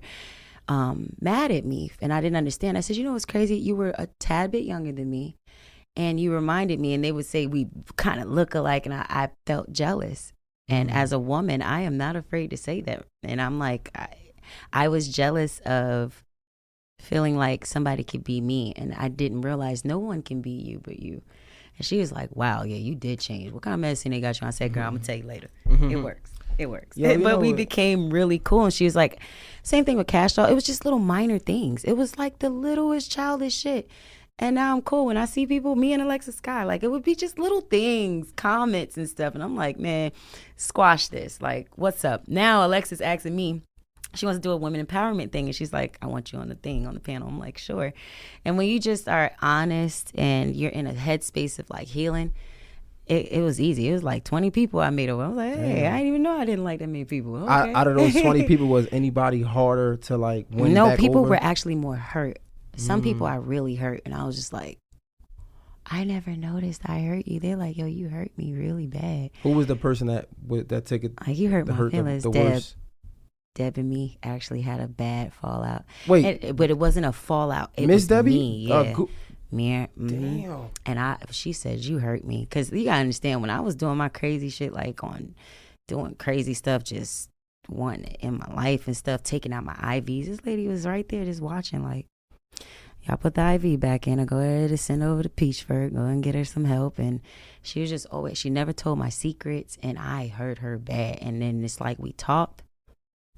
mad at me. And I didn't understand. I said, what's crazy? You were a tad bit younger than me. And you reminded me. And they would say we kind of look alike. And I felt jealous. And as a woman, I am not afraid to say that. And I'm like, I was jealous of feeling like somebody could be me. And I didn't realize no one can be you but you. And she was like, wow, yeah, you did change. What kind of medicine they got you on? I said, girl, I'm going to tell you later. It works. Yeah, but we became really cool. And she was like, same thing with Cash Doll. It was just little minor things. It was like the littlest childish shit. And now I'm cool. When I see people, me and Alexis Sky, like it would be just little things, comments and stuff. And I'm like, man, squash this. Like, what's up? Now Alexis asking me, she wants to do a women empowerment thing. And she's like, I want you on the panel. I'm like, sure. And when you just are honest and you're in a headspace of like healing, it was easy. It was like 20 people I made over. I was like, hey, I didn't even know I didn't like that many people. Okay. Out of those 20 people, was anybody harder to like win back people over? Were actually more hurt. Some people I really hurt. And I was just like, I never noticed I hurt you. They're like, yo, you hurt me really bad. Who was the person that took it? Like, you hurt my feelings, worst? Deb and me actually had a bad fallout. Wait. But it wasn't a fallout. It Miss was Debbie? me. Yeah. Damn. And she said, you hurt me. Because you got to understand, when I was doing my crazy shit, like doing crazy stuff, just wanting it in my life and stuff, taking out my IVs, this lady was right there just watching, like, y'all put the IV back in and go ahead and send over to Peachford, go and get her some help. And she was just always, she never told my secrets, and I hurt her bad. And then it's like we talked,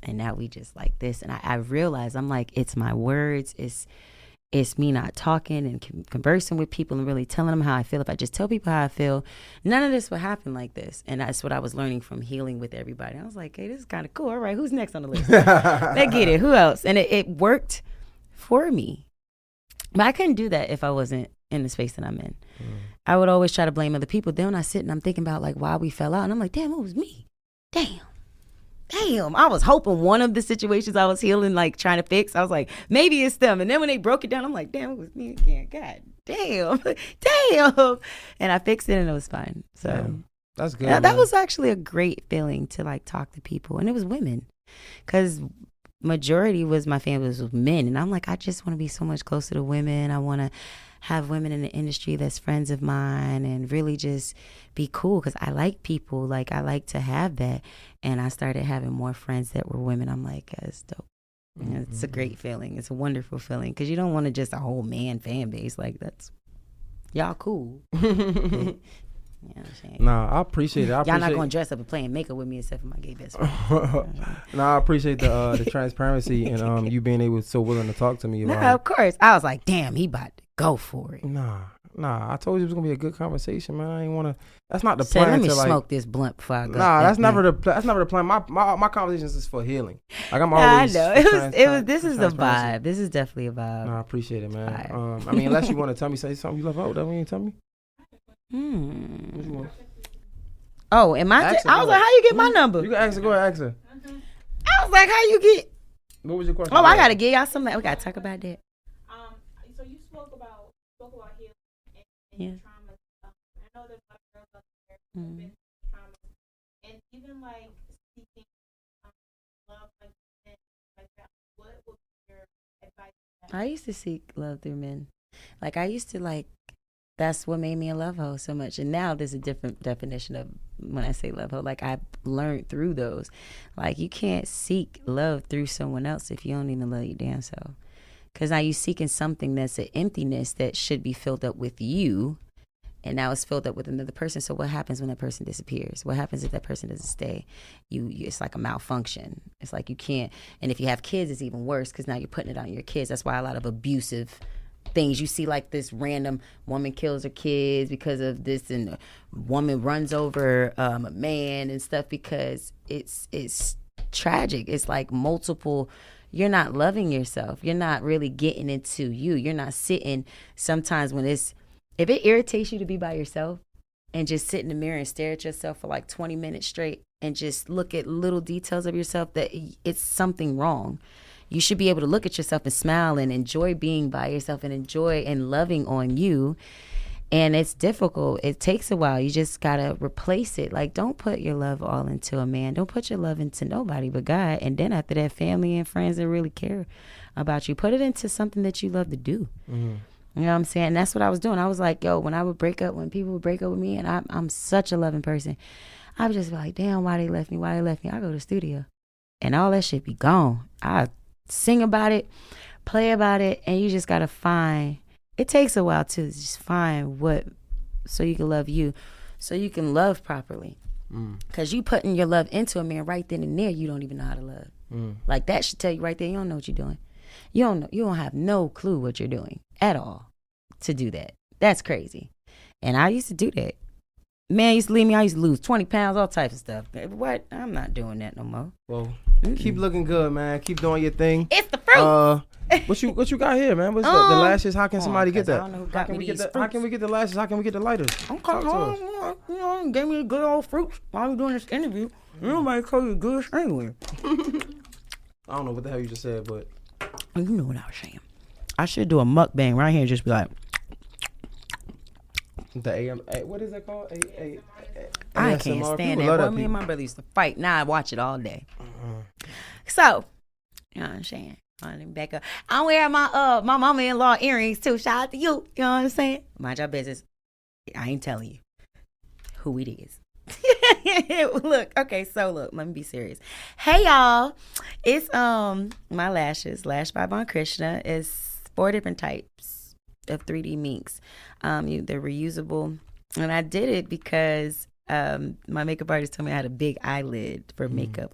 and now we just like this. And I realized, I'm like, it's my words, it's me not talking and conversing with people and really telling them how I feel. If I just tell people how I feel, none of this would happen like this. And that's what I was learning from healing with everybody. I was like, hey, this is kind of cool. All right, who's next on the list? Let's get it. Who else? And it worked for me. But I couldn't do that if I wasn't in the space that I'm in. I would always try to blame other people. Then when I sit and I'm thinking about like why we fell out, and I'm like, damn, it was me. Damn. I was hoping one of the situations I was healing, like trying to fix, I was like, maybe it's them. And then when they broke it down, I'm like, damn, it was me again. God damn. And I fixed it and it was fine. So damn. That's good. That was actually a great feeling to like talk to people. And it was women, because majority was my family was men. And I'm like, I just want to be so much closer to women. I want to have women in the industry that's friends of mine and really just be cool, because I like people. Like, I like to have that. And I started having more friends that were women. I'm like, that's dope. It's a great feeling. It's a wonderful feeling, because you don't want to just a whole man fan base. Like, that's, y'all cool. You know what I'm saying? Nah, I appreciate it. Y'all not gonna dress up and playing makeup with me except for my gay best friend. Nah, I appreciate the transparency and you being able so willing to talk to me about it. Of course. I was like, damn, he about to go for it. Nah. I told you it was gonna be a good conversation, man. I ain't wanna. That's not the plan. Let me smoke this blunt before I go. Nah, that's never the plan. My conversations is for healing. Like, I'm always. I know. This is a vibe. This is definitely a vibe. Nah, I appreciate it, man. I mean, unless you want to tell me say something you left out, that you ain't tell me. What you want? Oh, am I? I was like, how you get my number? You can ask her. Go ahead, ask her. I was like, how you get? What was your question? Oh, I gotta get y'all something. We gotta talk about that. So you spoke about healing Yeah. I know there's a lot of girls out there who've been through trauma, and even like seeking love like men like that. What would be your advice? I used to seek love through men. Like I used to like. That's what made me a love hoe so much. And now there's a different definition of when I say love hoe. Like I've learned through those. Like you can't seek love through someone else if you don't even love your damn self. Because now you're seeking something that's an emptiness that should be filled up with you. And now it's filled up with another person. So what happens when that person disappears? What happens if that person doesn't stay? It's like a malfunction. It's like you can't. And if you have kids, it's even worse because now you're putting it on your kids. That's why a lot of abusive things you see, like this random woman kills her kids because of this, and a woman runs over a man and stuff because it's tragic. It's like multiple. You're not loving yourself. You're not really getting into you. You're not sitting. Sometimes if it irritates you to be by yourself and just sit in the mirror and stare at yourself for like 20 minutes straight and just look at little details of yourself, that it's something wrong. You should be able to look at yourself and smile and enjoy being by yourself and enjoy and loving on you. And it's difficult. It takes a while. You just got to replace it. Like, don't put your love all into a man. Don't put your love into nobody but God. And then after that, family and friends that really care about you. Put it into something that you love to do. Mm-hmm. You know what I'm saying? And that's what I was doing. I was like, yo, when people would break up with me, and I'm such a loving person, I was just like, damn, why they left me? I go to the studio. And all that shit be gone. I sing about it, play about it, and you just gotta find. It takes a while to just find so you can love you, so you can love properly. Cause you putting your love into a man right then and there, you don't even know how to love. Like that should tell you right there, you don't know what you're doing. You don't have no clue what you're doing at all to do that. That's crazy. And I used to do that. Man used to leave me. I used to lose 20 pounds, all types of stuff. What? I'm not doing that no more. Well, keep looking good, man. Keep doing your thing. It's the fruit. What you got here, man? What's the lashes? How can somebody get that? I don't know who got me these fruits. How can we get the lashes? How can we get the lighters? Okay, you gave me the good old fruits while we doing this interview. Nobody call you good anyway. I don't know what the hell you just said, but you know what I was saying. I should do a mukbang right here and just be like. The AM, what is that called? I can't stand that. Boy, me and my brother used to fight. Now I watch it all day. So, you know what I'm saying? Back up. I'm wearing my mama-in-law earrings too. Shout out to you. You know what I'm saying? Mind your business. I ain't telling you who it is. Look, let me be serious. Hey y'all, it's my lashes, Lash by Von Krishna. It's 4 different types of 3D minks. They're reusable, and I did it because my makeup artist told me I had a big eyelid for makeup.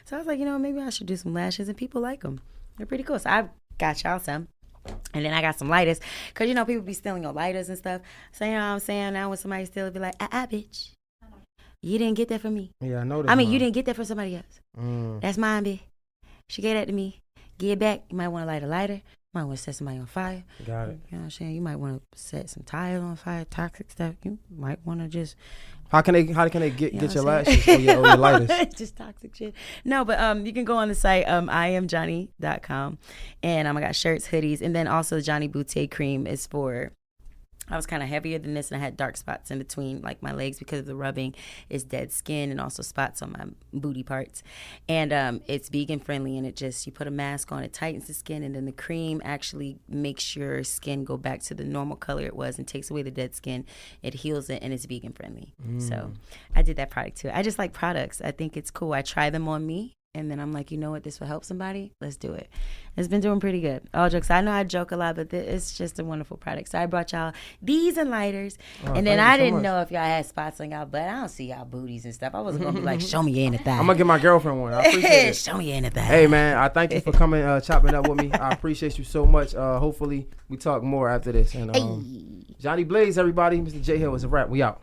So I was like, maybe I should do some lashes, and people like them. They're pretty cool. So I got y'all some. And then I got some lighters, because people be stealing your lighters and stuff. So you know what I'm saying? Now when somebody steals, be like, bitch, you didn't get that from me. Yeah, I know that. I mean, you didn't get that from somebody else. That's mine, bitch. She gave that to me. Give it back. You might want to light a lighter. You might want to set somebody on fire. Got it. You know what I'm saying? You might want to set some tires on fire, toxic stuff. You might want to just. How can they get your lashes or your lighters? Just toxic shit. No, but you can go on the site IamJhonni.com, and I got shirts, hoodies, and then also Jhonni Boutte cream is for. I was kind of heavier than this, and I had dark spots in between, like my legs, because of the rubbing. It's dead skin and also spots on my booty parts. And it's vegan friendly, and you put a mask on, it tightens the skin, and then the cream actually makes your skin go back to the normal color it was and takes away the dead skin. It heals it, and it's vegan friendly. So I did that product too. I just like products. I think it's cool. I try them on me. And then I'm like, you know what? This will help somebody. Let's do it. It's been doing pretty good. All jokes. I know I joke a lot, but it's just a wonderful product. So I brought y'all these and lighters. And then I didn't know if y'all had spots on y'all butt. I don't see y'all booties and stuff. I wasn't going to be like, show me your inner thigh. I'm going to get my girlfriend one. I appreciate it. Show me your inner thigh. Hey, man, I thank you for coming, chopping up with me. I appreciate you so much. Hopefully we talk more after this. And Jhonni Blaze, everybody. Mr. J Hill is a wrap. We out.